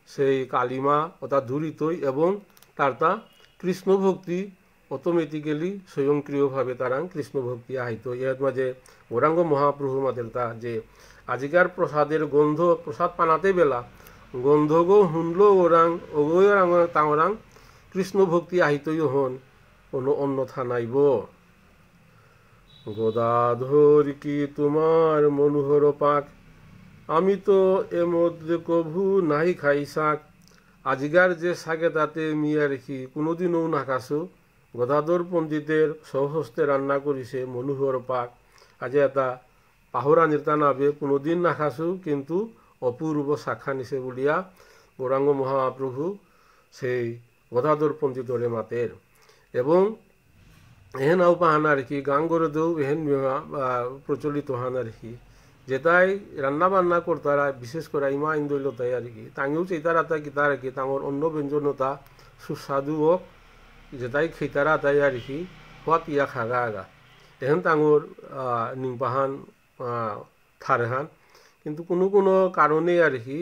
সেই কালিমা ওটা দূরিতই এবং তার তা কৃষ্ণ ভক্তি অটোমেটিক্যালি স্বয়ংক্রিয়ভাবে তারাং কৃষ্ণ ভক্তি আহিত এর মাঝে গৌরাঙ্গ মহাপ্রভু মাদের তা যে আজিকার প্রসাদের গন্ধ প্রসাদ পানাতে বেলা গন্ধ গো হুনলো ওরাং ওগোয় তাঙরাং কৃষ্ণ ভক্তি আহিতই হন কোনো অন্যথা নাইব গদাধর কি তোমার মনোহর পাক আমি তো এ মধ্যে কভু নাই খাই শাক আজিকার যে শাকে তাতে মিয়া রেখি কোনোদিনও না খাসু গদাধর পণ্ডিতের স্বহস্তে রান্না করিছে মনোহর পাক আজ এটা পাহরা নির্তা নাবে কোনোদিন না খাসু কিন্তু অপূর্ব শাখা নিছে বলিয়া গৌরাঙ্গ মহাপ্রভু সেই গদাধর পণ্ডিতরে মাতের এবং এহেন আও পাহান আর কি গাঙ্গরেদেও এহেন প্রচলিত হান আর কি যেটাই রান্না বান্না করতারা বিশেষ করে ইমা ইন্দৈলতাই আর কি তাঙেও চেতারা তা কি তার কি তাঙর অন্য ব্যঞ্জনতা সুস্বাদু হোক যেটাই খেতারা তাই আর কি হওয়াত ইয়া খাগা আগা এহেন তাঙর নিংপাহান থারহান কিন্তু কোনো কারণে আর কি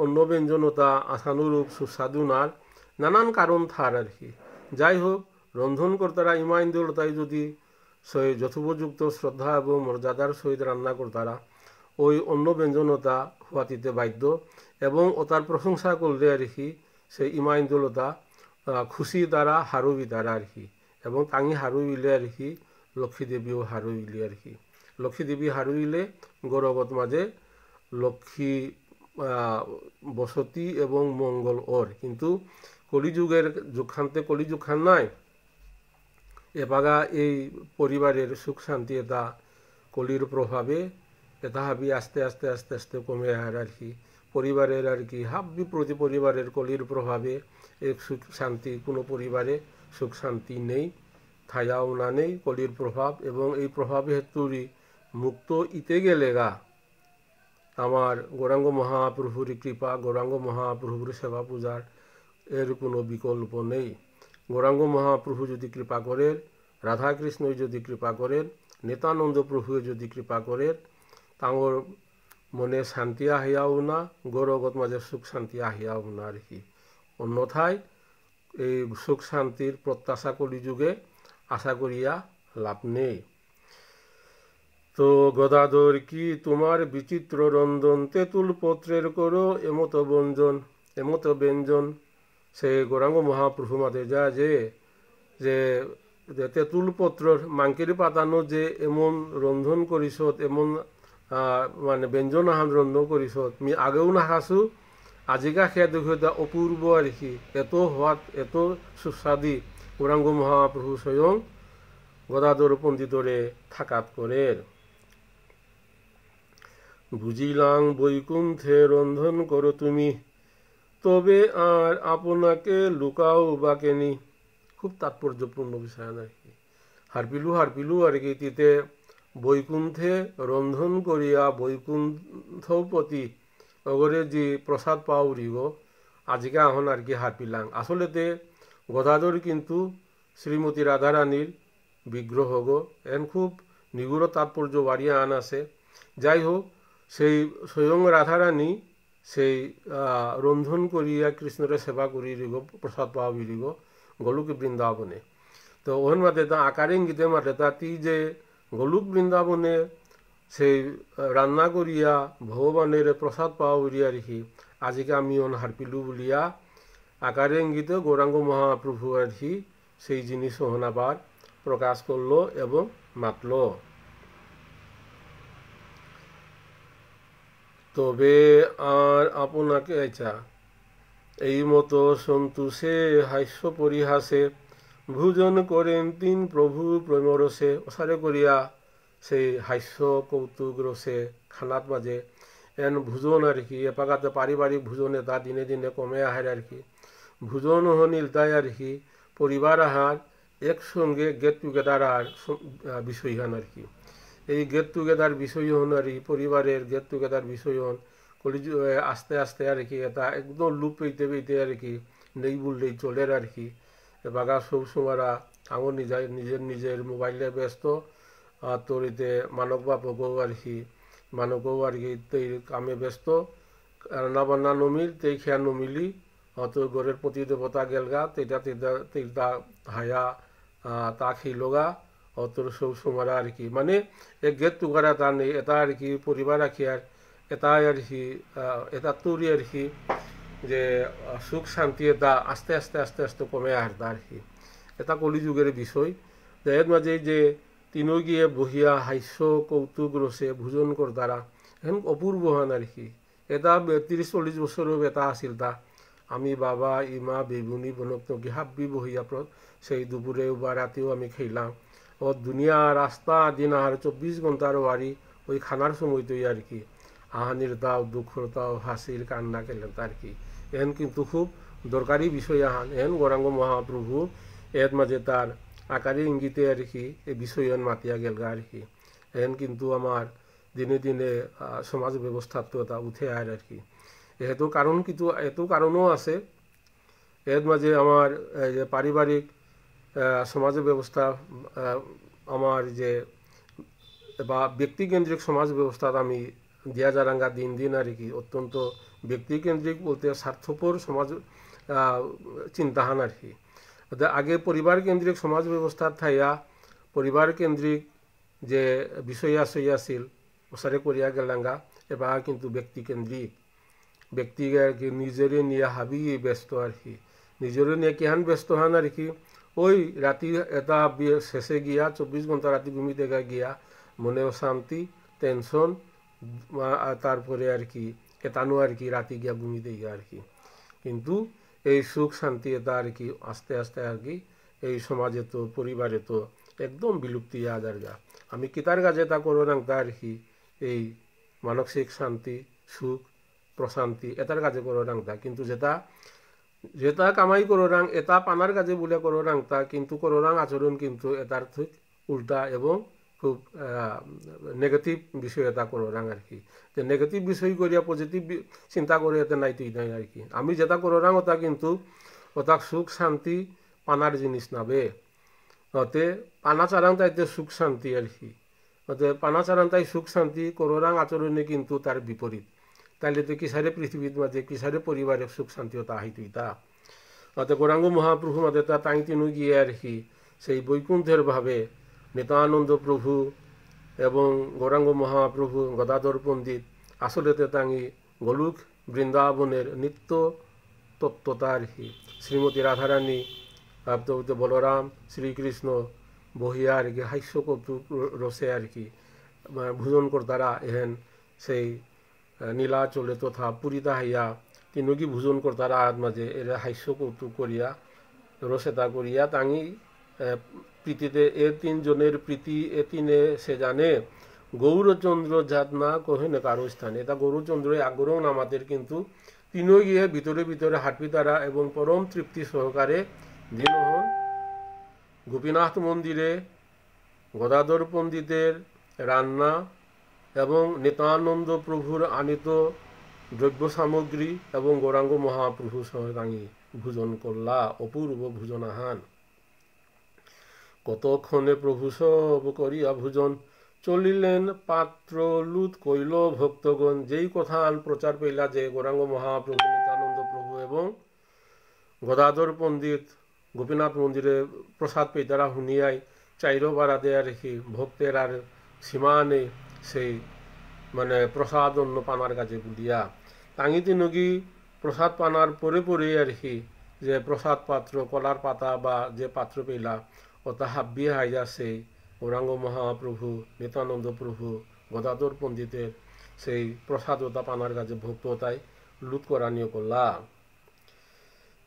অন্য ব্যঞ্জনতা আশানুরূপ সুস্বাদু নার নানান কারণ থার আর কি যাই হোক রন্ধনকর্তারা ইমা ইন্দোলতায় যদি যথোপযুক্ত শ্রদ্ধা এবং মর্যাদার সহিত রান্না করতারা ওই অন্য ব্যঞ্জনতা হওয়াতিতে বাধ্য এবং ওটার প্রশংসা করলে আর কি সেই ইমা ইন্দোলতা খুশি দ্বারা হারুবি তারা আর কি এবং তাঙি হারুইলে আর কি লক্ষ্মী দেবীও হারুইলে আর কি লক্ষ্মী দেবী হারুইলে গৌরবত মাঝে লক্ষ্মী বসতি এবং মঙ্গল ওর কিন্তু কলিযুগের যুগখান্তে কলিযুগ খান নাই এবাগা এই পরিবারের সুখ শান্তি এটা কলির প্রভাবে এটা হাবি আস্তে আস্তে আস্তে আস্তে কমে আর কি পরিবারের আর কি হাবি প্রতি পরিবারের কলির প্রভাবে এক সুখ শান্তি কোনো পরিবারে সুখ শান্তি নেই থায়াও না নেই কলির প্রভাব এবং এই প্রভাবে হেতুরি মুক্ত ইতে গেলে গা আমার গৌরাঙ্গ মহাপ্রভুর কৃপা গৌরাঙ্গ মহাপ্রভুর সেবা পূজার এর কোনো বিকল্প নেই গৌরাঙ্গ মহাপ্রভু যদি কৃপা করেন রাধাকৃষ্ণ যদি কৃপা করেন নিত্যানন্দ প্রভু যদি কৃপা করেন তাঁর মনে শান্তি আহিয়াও না গৌরগত মাঝে সুখ শান্তি আহিয়াও না আর কি অন্যথায় এই সুখ শান্তির প্রত্যাশা কলিযুগে আশা করিয়া লাভ নেই তো গদাধর কি তোমার বিচিত্র রন্ধন তেঁতুল পত্রের করো এমত ব্যঞ্জন সে গৌরাঙ্গ মহাপ্রভু মাঝে যা যে তেঁতুল পত্র মাংকির পাতানো যে এমন রন্ধন করিছত এমন মানে ব্যঞ্জন আহান রন্ধন করিছত আমি আগেও নাখাছো আজিকা খেয়া দেখো অপূর্ব আর কি এত হওয়াত এত সুস্বাদী গৌরাঙ্গ মহাপ্রভু স্বয়ং গদাধর পণ্ডিতরে থাকাত করে বুঝিলাম বৈকুণ্ঠে রন্ধন করো তুমি তবে আর আপনাকে লুকাও বা কেনি খুব তাৎপর্যপূর্ণ বিষয় আর কি হারপিলু আর কি তিতে বৈকুণ্ঠে রন্ধন করিয়া বৈকুণ্ঠপতি অগরে যে প্রসাদ পাও রিগ আজকে আহন আর কি হারপিলাং আসলেতে গদাধর কিন্তু শ্রীমতী রাধারানীর বিগ্রহ গো এন খুব নিগুড় তাৎপর্য বাড়িয়ে আন আছে যাই হোক সেই স্বয়ং রাধারানী সেই রন্ধন করিয়া কৃষ্ণরে সেবা করি রিগ প্রসাদ পাওয়া রিগ গোলুক বৃন্দাবনে তো ওহন মাতে তা আকারে ইঙ্গিতে মাতে তা তি যে গোলুক বৃন্দাবনে সেই রান্না করিয়া ভগবানের প্রসাদ পাওয়া উড়িয়া রেখি আজিকে আমি অন হারপিলু বলিয়া আকারে ইঙ্গিতে গৌরাঙ্গ মহাপ্রভু আর কি সেই জিনিস ওহনাবার প্রকাশ করল এবং মাতল তবে আর আপনাকে আচ্ছা এই মতো সন্তোষে হাস্য পরিহাসে ভোজন করেন তিন প্রভু প্রেমরসে ওসারে করিয়া সেই হাস্য কৌতুক রসে খানাত মাঝে এন ভোজন আর কি এপাকাতে পারিবারিক ভোজন এটা দিনে দিনে কমে আহার আর কি ভোজন হনিল তাই আর কি পরিবার আহার একসঙ্গে গেট টুগেদার আর বিষয় হন আর কি এই গেট টুগেদার বিষয় হন আর কি পরিবারের গেট টুগেদার বিষয় হন কলিযুগ আস্তে আস্তে আর কি এটা একদম লুপ পেতে আর কি নেই বললেই চলে আর কি বাগা সবসময়রা আমার নিজের মোবাইলে ব্যস্ত আর তোর এতে মানব বাপকেও আর কি মানবকেও আর কি তেই কামে ব্যস্ত রান্না বান্না নমিল তেই খেয়া নমিলি অত ঘরের প্রতি দেবতা গেলগা তেইটা হায়া তা খেলগা অতর সবসময়রা আর কি মানে এক গেট টুগারা তা নেই এটা আর কি পরিবার রাখি আর এটাই আর কি এটা তৈরি আর কি যে সুখ শান্তি এটা আস্তে আস্তে আস্তে আস্তে কমে আসতা আর কি এটা কলিযুগের বিষয় এর মাঝে যে তিনো গিয়ে বহিয়া হাস্য কৌতুক রসে ভোজন করতারা এখন অপূর্ব হন আর কি এটা 30-40 বছরও এটা আছিল তা আমি বাবা ইমা বেগুনি বনক নকি হাব্বি বহিয়া সেই দুপুরেও বা রাতেও আমি খেলাম ও দুনিয়া রাস্তা দিন আর 24 ঘন্টার বাড়ি ওই খানার সময়তেই আর কি আহানির দাও দুঃখর দাও হাসির কান্না খেলেন আর কি এন কিন্তু খুব দরকারি বিষয় আহান এন গৌরাঙ্গ মহাপ্রভু এর মাঝে তার আকারে ইঙ্গিতে আর কি এই বিষয় মাতিয়া গেলগা আর কি এন কিন্তু আমার দিনে দিনে সমাজ ব্যবস্থার তো এটা উঠে আয় আর কি এত কারণ কিন্তু এত কারণও আছে এর মাঝে আমার যে পারিবারিক সমাজ ব্যবস্থা আমার যে বা ব্যক্তিকেন্দ্রিক সমাজ ব্যবস্থা আমি দিয়া জারাঙ্গা দিন দিন আর কি অত্যন্ত ব্যক্তিকেন্দ্রিক বলতে স্বার্থপর সমাজ চিন্তাহান আর কি আগে পরিবার কেন্দ্রিক সমাজ ব্যবস্থার থাইয়া পরিবার কেন্দ্রিক যে বিষয় আছিল ওসারে করিয়া গেলাঙ্গা এবার কিন্তু ব্যক্তিকেন্দ্রিক ব্যক্তি আর কি নিজেরে নিয়ে হাবি ব্যস্ত আর কি নিজেরে নিয়ে কিহান ব্যস্ত হান আর কি ওই রাতি এটা শেষে গিয়া 24 ঘন্টা রাতি ঘুমিতে গিয়া মনেও শান্তি, টেনশন, তারপরে আর কি এতানো আর কি রাতে গিয়া ঘুমিতে গিয়া আর কি। কিন্তু এই সুখ শান্তি এটা আর কি আস্তে আস্তে আর কি এই সমাজে তো পরিবারে তো একদম বিলুপ্তি আদার গা। আমি কিতার কাজে তা করো না তা আর কি এই মানসিক শান্তি, সুখ, প্রশান্তি এটার কাজে করো না তা, কিন্তু যেটা কামাই করো রাং এটা পানার কাজে বলে করো রাং তা, কিন্তু করো রাং আচরণ কিন্তু এটার ঠিক উল্টা এবং খুব নেগেটিভ বিষয় এটা করো রাং আর কি। যে নেগেটিভ বিষয় করিয়া পজিটিভ চিন্তা করে এতে নাইতেই নাই আর কি। আমি যেটা করো রাং ওটা কিন্তু ওটা সুখ শান্তি পানার জিনিস নাবে। ওতে পানা চারাং তাইতে সুখ শান্তি আর কি। ওতে পানা চারাং তাই সুখ শান্তি করো রাং আচরণে কিন্তু তার বিপরীত। তাইলে তো কিসারে পৃথিবীর মাঝে কিসারে পরিবারে সুখ শান্তি ওটা আহিতই তা। অত গৌরাঙ্গ মহাপ্রভু মাঝে তা তাই তিনু গিয়ে আর কি সেই বৈকুণ্ঠের ভাবে নিত্যানন্দ প্রভু এবং গৌরাঙ্গ মহাপ্রভু গদাধর পণ্ডিত আসলেতে তাঙি গোলুক বৃন্দাবনের নিত্য তত্ত্বতা আর কি। শ্রীমতী রাধারানী ভাবতে বলরাম শ্রীকৃষ্ণ বহিয়া আর কি হাস্য কৌতুক রসে আর কি ভোজন কর্তারা এহেন সেই নীলাচলে তথা পুরীতা হাইয়া তিনকি ভোজন কর্তারা আদ মাঝে এর হাস্য কৌতুক করিয়া রসেতা করিয়া তাঙি প্রীতিতে এ তিনজনের প্রীতি এ তিনে সে জানে গৌরচন্দ্র জাত না কহেনে কারো স্থানে। এটা গৌরচন্দ্র আগ্রহ আমাদের কিন্তু তিনও গিয়ে ভিতরে ভিতরে হাটপিতারা এবং পরম তৃপ্তি সহকারে দিনহন গোপীনাথ মন্দিরে গদাধর পণ্ডিতের রান্না এবং নিত্যানন্দ প্রভুর আনিত দ্রব্য সামগ্রী এবং গৌরাঙ্গ মহাপ্রভু সহকাঙী ভোজন করলা অপূর্ব ভোজন আহান। কতক্ষণে প্রভু সব করিয়া ভোজন চলিলেন পাত্র লুত কইল ভক্তগণ। যেই কথা প্রচার পেলা যে গৌরাঙ্গ মহাপ্রভু নিত্যানন্দ প্রভু এবং গদাধর পণ্ডিত গোপীনাথ মন্দিরে প্রসাদ পেতারা শুনিয়াই চাইরো বাড়াতে আর কি ভক্তের আর সীমা নেই সেই মানে প্রসাদ অন্য পানার কাছে বুলিয়া তাঙি তিনগি প্রসাদ পানার পরে পরে আর কি যে প্রসাদ পাত্র কলার পাতা বা যে পাত্র পেলা ওটা হাবিয়ে হাইয়া সেই গৌরাঙ্গ মহাপ্রভু নিত্যানন্দ প্রভু গদাধর পণ্ডিতের সেই প্রসাদ ওটা পানার কাছে ভক্ততাই লুট করা নিয়ে করলা।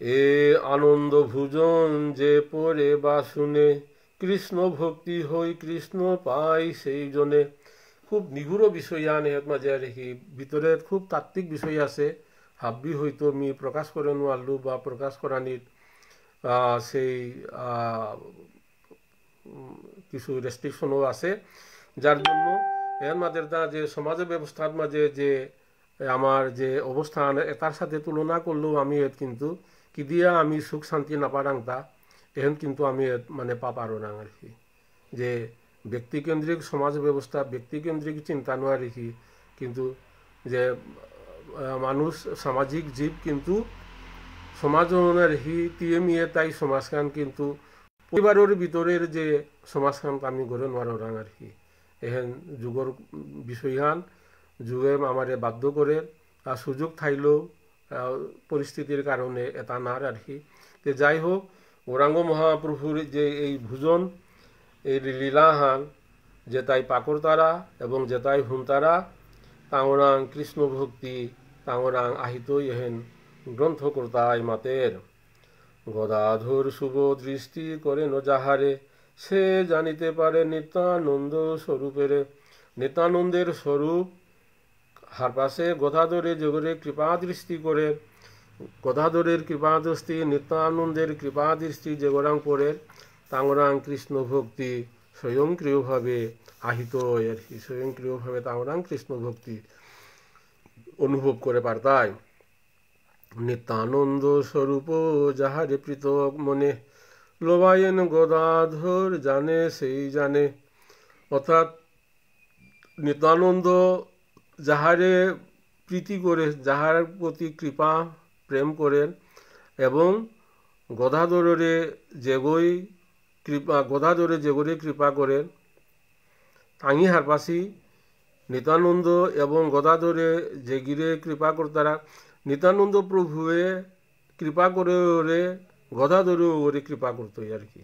এ আনন্দ ভোজন যে পরে বা শুনে কৃষ্ণ ভক্তি হই কৃষ্ণ পাই সেই জনে। খুব নিগুড় বিষয় আন এর মাঝে আর কি ভিতরে খুব তাত্ত্বিক বিষয় আছে হাব্বি হয়তো মি প্রকাশ করে নোয়ারলু বা প্রকাশ করানির সেই কিছু রেস্ট্রিকশনও আছে, যার জন্য এর মাঝে যে সমাজ ব্যবস্থার মাঝে যে আমার যে অবস্থান এটার সাথে তুলনা করলেও আমি কিন্তু কি দিয়া আমি সুখ শান্তি না পারাং তা এখন কিন্তু আমি মানে পাপারও না আর কি। যে ব্যক্তিকেন্দ্রিক সমাজ ব্যবস্থা ব্যক্তিকেন্দ্রিক চিন্তা নয় আর কি, কিন্তু যে মানুষ সামাজিক জীব কিন্তু সমাজ হি তিয়ে মিয়ে তাই সমাজখান কিন্তু পরিবারের ভিতরের যে সমাজখান আমি গড়ে নোয়ারাং আর কি। এহেন যুগর বিষয়হান যুগে আমারে বাধ্য করে আর সুযোগ থাইলেও পরিস্থিতির কারণে এটা না আর কি। তো যাই হোক গৌরাঙ্গ মহাপ্রভুর যে এই ভোজন এই লীলাহান যে তাই পাকর তারা এবং যে তাই হুনতারা তাঁরাং কৃষ্ণ ভক্তি তাঁরাং আহিত এহেন গ্রন্থকর্তায় মাতের। গদাধর শুভ দৃষ্টি করেন যাহারে সে জানিতে পারে নিত্যানন্দ স্বরূপের। নিত্যানন্দের স্বরূপ হার পাশে গদাধরে জগরে কৃপা দৃষ্টি করে গদাধরের কৃপা দৃষ্টি নিত্যানন্দের কৃপা দৃষ্টি যেগরাং পরের তাঁরাং কৃষ্ণ ভক্তি স্বয়ংক্রিয়ভাবে আহিত আর কি। স্বয়ংক্রিয়ভাবে তাঁরাং কৃষ্ণ ভক্তি অনুভব করে পারতায়। নিত্যানন্দ স্বরূপ যাহারে পৃথক মনে লোবায়েন গদাধর জানে সেই জানে। অর্থাৎ নিত্যানন্দ যাহারে প্রীতি করে যাহার প্রতি কৃপা প্রেম করেন এবং গদাধরে যেগরে কৃপা করেন তাঙি হারপাশি নিত্যানন্দ এবং গদাধরে যে গিরে কৃপা কর্তারা নিত্যানন্দ প্রভুয়ে কৃপা করে ওরে গদাধরে ওরে কৃপা করতো আর কি।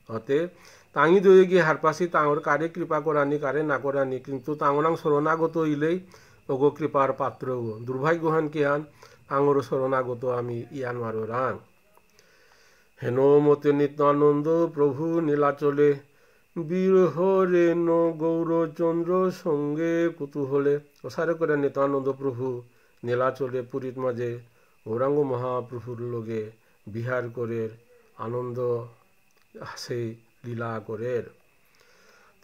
অতএব তাঙি দয়ে গিয়ে হারপাসি তাঙর কারে কৃপা করানি কারে না করানি কিন্তু তাঙনাং শরণাগত ইলেই ওগো কৃপার পাত্র গো দুর্ভাগ্যহান কিয়ান তাঙর শরণাগত আমি ইয়ান মারো রাং হেন মতে নিত্যানন্দ প্রভু নীলাচলে বীরহরেন গৌরচন্দ্র সঙ্গে কুতূহলে ওসারে করে নিত্যানন্দ প্রভু নীলাচলে পুরীত মাঝে গৌরাঙ্গ মহাপ্রভুর লগে বিহার করে আনন্দ সেই লীলা করে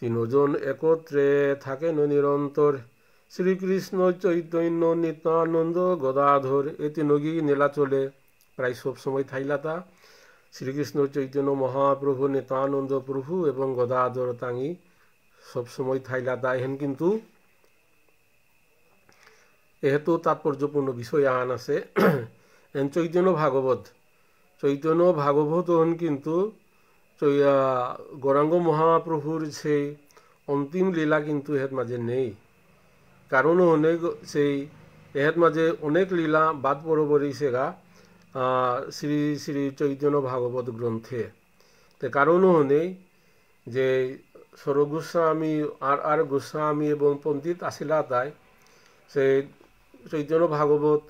তিনজন একত্রে থাকেন নিরন্তর শ্রীকৃষ্ণ চৈতন্য নিত্যানন্দ গদাধর এই তিনগি নীলাচলে প্রায় সব সময় থাইলাতা শ্রীকৃষ্ণ চৈতন্য মহাপ্রভু নিত্যানন্দ প্রভু এবং গদাধর তাঙি সবসময় থাইলাতা হেন কিন্তু এহেতু তাৎপর্যপূর্ণ বিষয় আন আছে এন চৈতন্য ভাগবত হন কিন্তু গৌরাঙ্গ মহাপ্রভুর সেই অন্তিম লীলা কিন্তু এর মাঝে নেই কারণ অনেক সেই এর মাঝে অনেক লীলা বাদ পরবরী সেগা শ্রী শ্রী চৈতন্য ভাগবত গ্রন্থে তে কারণও নেই যে সরগোস্বামী আর গোস্বামী এবং পণ্ডিত আসিলা তাই সেই চৈতন্য ভাগবত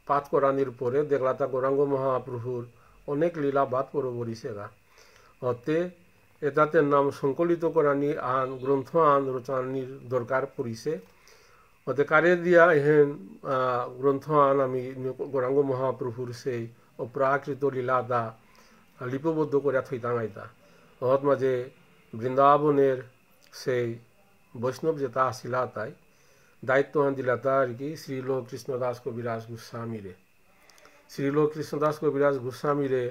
পাঠ করানির পরে দেখলা তা গৌরাঙ্গ মহাপ্রভুর অনেক লীলা বাদ পরবরী সেগা অতে এটাতে নাম সংকলিত করানি আন গ্রন্থ আন রচনানির দরকার পড়িছে অতে কারে দিয়া এহেন গ্রন্থ আন আমি গৌরাঙ্গ মহাপ্রভুর সেই অপ্রাকৃত লীলাদা লিপিবদ্ধ করে থইতাঙাইতা অহত মাঝে বৃন্দাবনের সেই বৈষ্ণব যেটা আসিলা তাই দায়িত্ব আন দিলা তা আর কি শ্রীল কৃষ্ণদাস কবিরাজ গোস্বামীরে শ্রীল কৃষ্ণদাস কবিরাজ গোস্বামীরে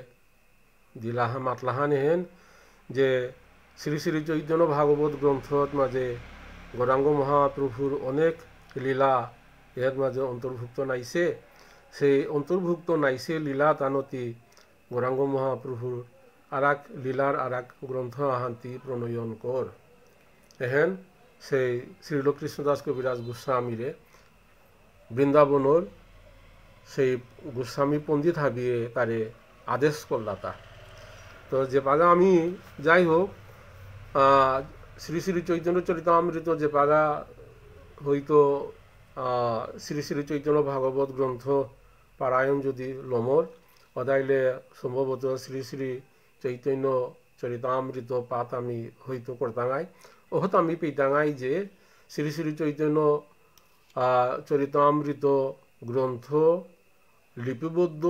দিলাহা মাতলাহান হেন যে শ্রী শ্রী চৈতন্য ভাগবত গ্রন্থত মাঝে গৌরাঙ্গ মহাপ্রভুর অনেক লীলা এর মাঝে অন্তর্ভুক্ত নাইছে সেই অন্তর্ভুক্ত নাইছে লীলা তানতি গৌরাঙ্গ মহাপ্রভুর আরাক লীলার আরাক গ্রন্থ আহান্তি প্রণয়ন কর এহেন সেই শ্রীল কৃষ্ণদাস কবিরাজ গোস্বামীরে বৃন্দাবনর সেই গোস্বামী পণ্ডিত হাবিয়ে তারে আদেশ করলাতা তো যে পাগা আমি যাই হোক শ্রী শ্রী চৈতন্য চরিতামৃত যে পাগা হয়তো শ্রী শ্রী চৈতন্য ভাগবত গ্রন্থ পারায়ণ যদি লমর অদাইলে সম্ভবত শ্রী শ্রী চৈতন্য চরিতামৃত পাঠ আমি হয়তো করতাঙাই ওহত আমি পেতাঙাই যে শ্রী শ্রী চৈতন্য চরিতামৃত গ্রন্থ লিপিবদ্ধ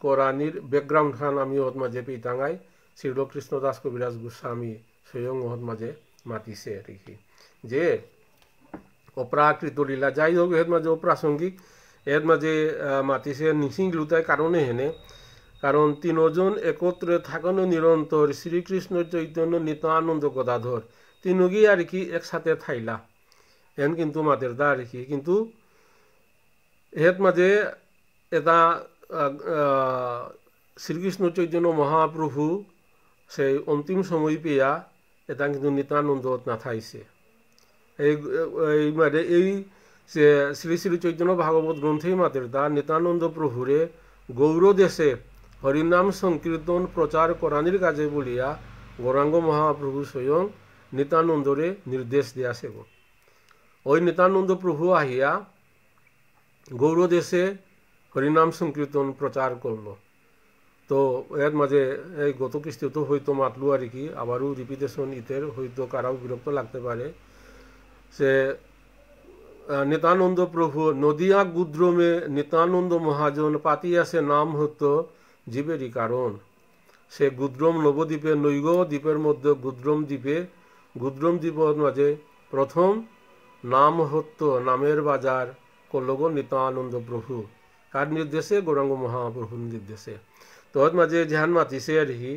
করানির ব্যাকগ্রাউন্ড খান আমি ওহত মাঝে পেতাঙাই শ্রীল কৃষ্ণদাস কবিরাজ গোস্বামী স্বয়ং ওহত মাঝে মাতিছে আর কি যে অপ্রাকৃত লীলা যাই হোক এর মাঝে অপ্রাসঙ্গিক এর মাঝে মাতিছে নিশিংলুতায় কারণে হেনে কারণ তিনজন একত্রে থাকানো নিরন্তর শ্রীকৃষ্ণ চৈতন্য নিত্যানন্দ গদাধর তিনগি আর কি একসাথে থাইলা এন কিন্তু মাতের দা আর কি কিন্তু এর মাঝে এটা শ্রীকৃষ্ণ চৈতন্য মহাপ্রভু সেই অন্তিম সময় পেয়া এটা কিন্তু নিত্যানন্দ না থাইছে এই মানে এই শ্রী শ্রী চৈতন্য ভাগবত গ্রন্থেই মাতের দা নিত্যানন্দ প্রভুরে গৌরদেশে হরিনাম সংকীর্তন প্রচার করানির কাজে বলিয়া গৌরাঙ্গ মহাপ্রভু স্বয়ং নিত্যানন্দরে নির্দেশ দিয়াছে ওই নিত্যানন্দ প্রভু আহিয়া গৌরদেশে হরিনাম সংকীর্তন প্রচার করল তো এর মাঝে এই গত কিস্তিতে হয়তো মাতলু আর কি আবারও রিপিটেশন ইতের হয়তো কারাও বিরক্ত লাগতে পারে সে নিত্যানন্দ প্রভু নদিয়া গুদ্রমে নিত্যানন্দ মহাজন পাতিয়াছে নাম হতো জীবেরই কারণ সে গুদ্রম নবদ্বীপে নৈগ দ্বীপের মধ্যে গুদ্রম দ্বীপের মাঝে প্রথম নাম হতো নামের বাজার করলগ নিত্যানন্দ প্রভু কার নির্দেশে গৌরাঙ্গ মহাপ্রভুর নির্দেশে তো ওর মাঝে যেহান মাতিছে আর কি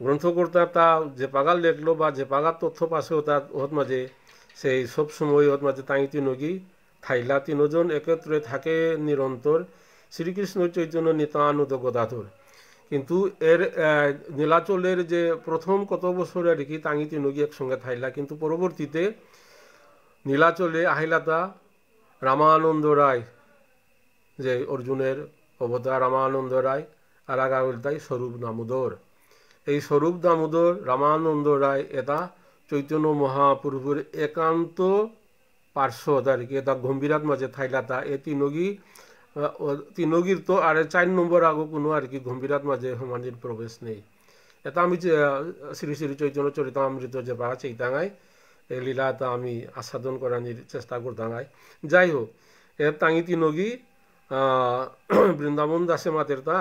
গ্রন্থকর্তা তা যে পাগাল লেখলো বা যে পাগার তথ্য পাশেও তার ওর মাঝে সেই সব সময় ওর মাঝে তাই তিনগি থাইলা তিনজন একত্রে থাকে নিরন্তর শ্রীকৃষ্ণ চৈতন্য নিত্যানন্দ গদাধর কিন্তু এর নীলাচলের যে প্রথম কত বছর আর কি তাঙি তিনগি একসঙ্গে থাইলা কিন্তু পরবর্তীতে নীলাচলে আহিলাতা রামানন্দ রায় যে অর্জুনের অবতার রামানন্দ রায় আর আগাউলতাই স্বরূপ দামোদর এই স্বরূপ দামোদর রামানন্দ রায় এটা চৈতন্য মহাপ্রভুর একান্ত পার্শ্বদ আর কি, এটা গম্ভীরাত মাঝে থাইলাতা এ তিনগীর তো আর 4 নম্বর আগো কোনো আর কি গম্ভীরাত মাঝে সমাধির প্রবেশ নেই। এটা আমি যে শ্রী শ্রী চৈতন্য চরিতামৃত যে বা চেইতাঙাই এই লীলা এটা আমি আস্বাদন করার চেষ্টা করতাঙাই। যাই হোক, এর তাঙি তিনগী বৃন্দাবন দাসে মাতের তা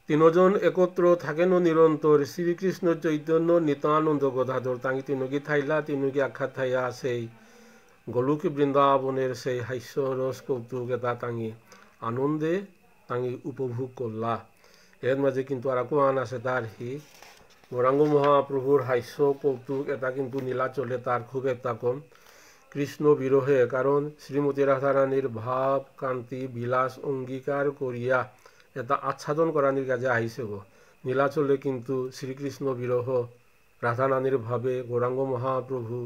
তিনজন একত্র থাকেন নিরন্তর শ্রীকৃষ্ণ চৈতন্য নিত্যানন্দ গদাধর তাঙ্গি তিনগী থাইলা তিনগী আখ্যাত থাইয়া সেই গোলক বৃন্দাবনের সেই হাস্য রস কৌতুক এটা তাঙ্গি আনন্দে তাঙ্গি উপভোগ করলা। এর মাঝে কিন্তু আর আন আছে তার গৌরাঙ্গ মহাপ্রভুর হাস্য কৌতুক এটা কিন্তু নীলাচলে তার খুব একটা কম কৃষ্ণ বিরহে, কারণ শ্রীমতী রাধারানীর ভাব কান্তি বিলাস অঙ্গীকার করিয়া এটা আচ্ছাদন করানির কাজে আহিছে গো। নীলাচলে কিন্তু শ্রীকৃষ্ণ বিরহ রাধারানীর ভাবে গৌরাঙ্গ মহাপ্রভু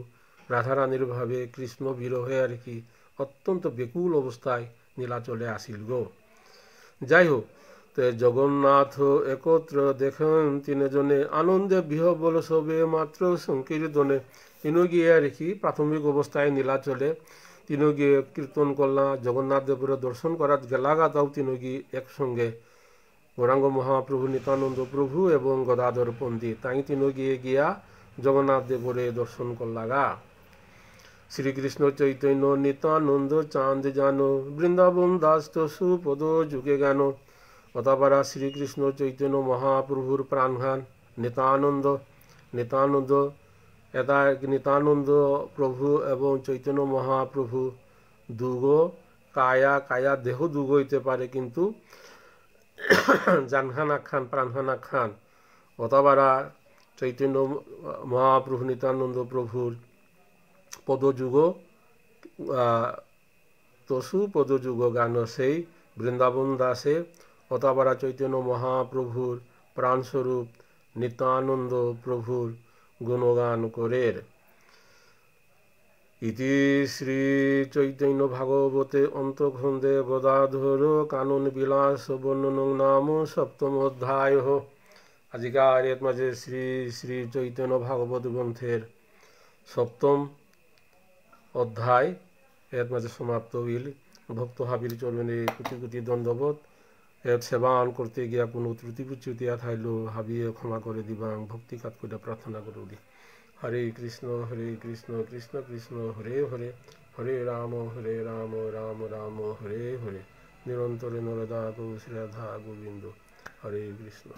রাধারানীর ভাবে কৃষ্ণ বিরহে আর কি অত্যন্ত বেকুল অবস্থায় নীলাচলে আসিল গো। যাই হোক, তো জগন্নাথ একত্র দেখেন তিনজনে আনন্দে বিহবল সবে মাত্র সংকীর্তনে তিনও গিয়ে আর কি প্রাথমিক অবস্থায় নীলাচলে তিনও গিয়ে কীর্তন করলা, জগন্নাথ দেবের দর্শন করার গেলাগা তাও তিনও গিয়ে একসঙ্গে গৌরাঙ্গ মহাপ্রভু নিত্যানন্দ প্রভু এবং গদাধর পণ্ডিত তাই তিনও গিয়ে গিয়া জগন্নাথ দেবরে দর্শন করলাগা। শ্রীকৃষ্ণ চৈতন্য নিত্যানন্দ চাঁদ জানো বৃন্দাবন দাস তো সুপদ যুগে জ্ঞান। অতাপারা শ্রীকৃষ্ণ চৈতন্য মহাপ্রভুর প্রাণঘান নিত্যানন্দ এটা নিত্যানন্দ প্রভু এবং চৈতন্য মহাপ্রভু দুগো কায়া দেহ দুগো হইতে পারে, কিন্তু জানখান আখ্যান প্রাণখান আখ্যান অতাবারা চৈতন্য মহাপ্রভু নিত্যানন্দ প্রভুর পদযুগ তসু পদযুগ গান সেই বৃন্দাবন দাসে অতাবারা চৈতন্য মহাপ্রভুর প্রাণস্বরূপ নিত্যানন্দ প্রভুর গুণগান করের। ইতি শ্রী চৈতন্য ভাগবতে অন্তঃখণ্ডে গদাধর কানন বিলাস বর্ণন নাম সপ্তম অধ্যায়। আজিকার এর মাঝে শ্রী শ্রী চৈতন্য ভাগবত গ্রন্থের সপ্তম অধ্যায় এর মাঝে সমাপ্ত হইল। ভক্ত হাবির চরণে কোটি কোটি দণ্ডবোধ। এর সেবান করতে গিয়া কোনো ত্রুটি বিচ্যুতি থাইল হাবিয়ে ক্ষমা করে দিবাং ভক্তি কাত করে প্রার্থনা করে দি। হরে কৃষ্ণ কৃষ্ণ কৃষ্ণ হরে হরে হরে রাম রাম রাম হরে হরে নিরন্তরে নরদা গৌ শ্রী রাধা গোবিন্দ। হরে কৃষ্ণ।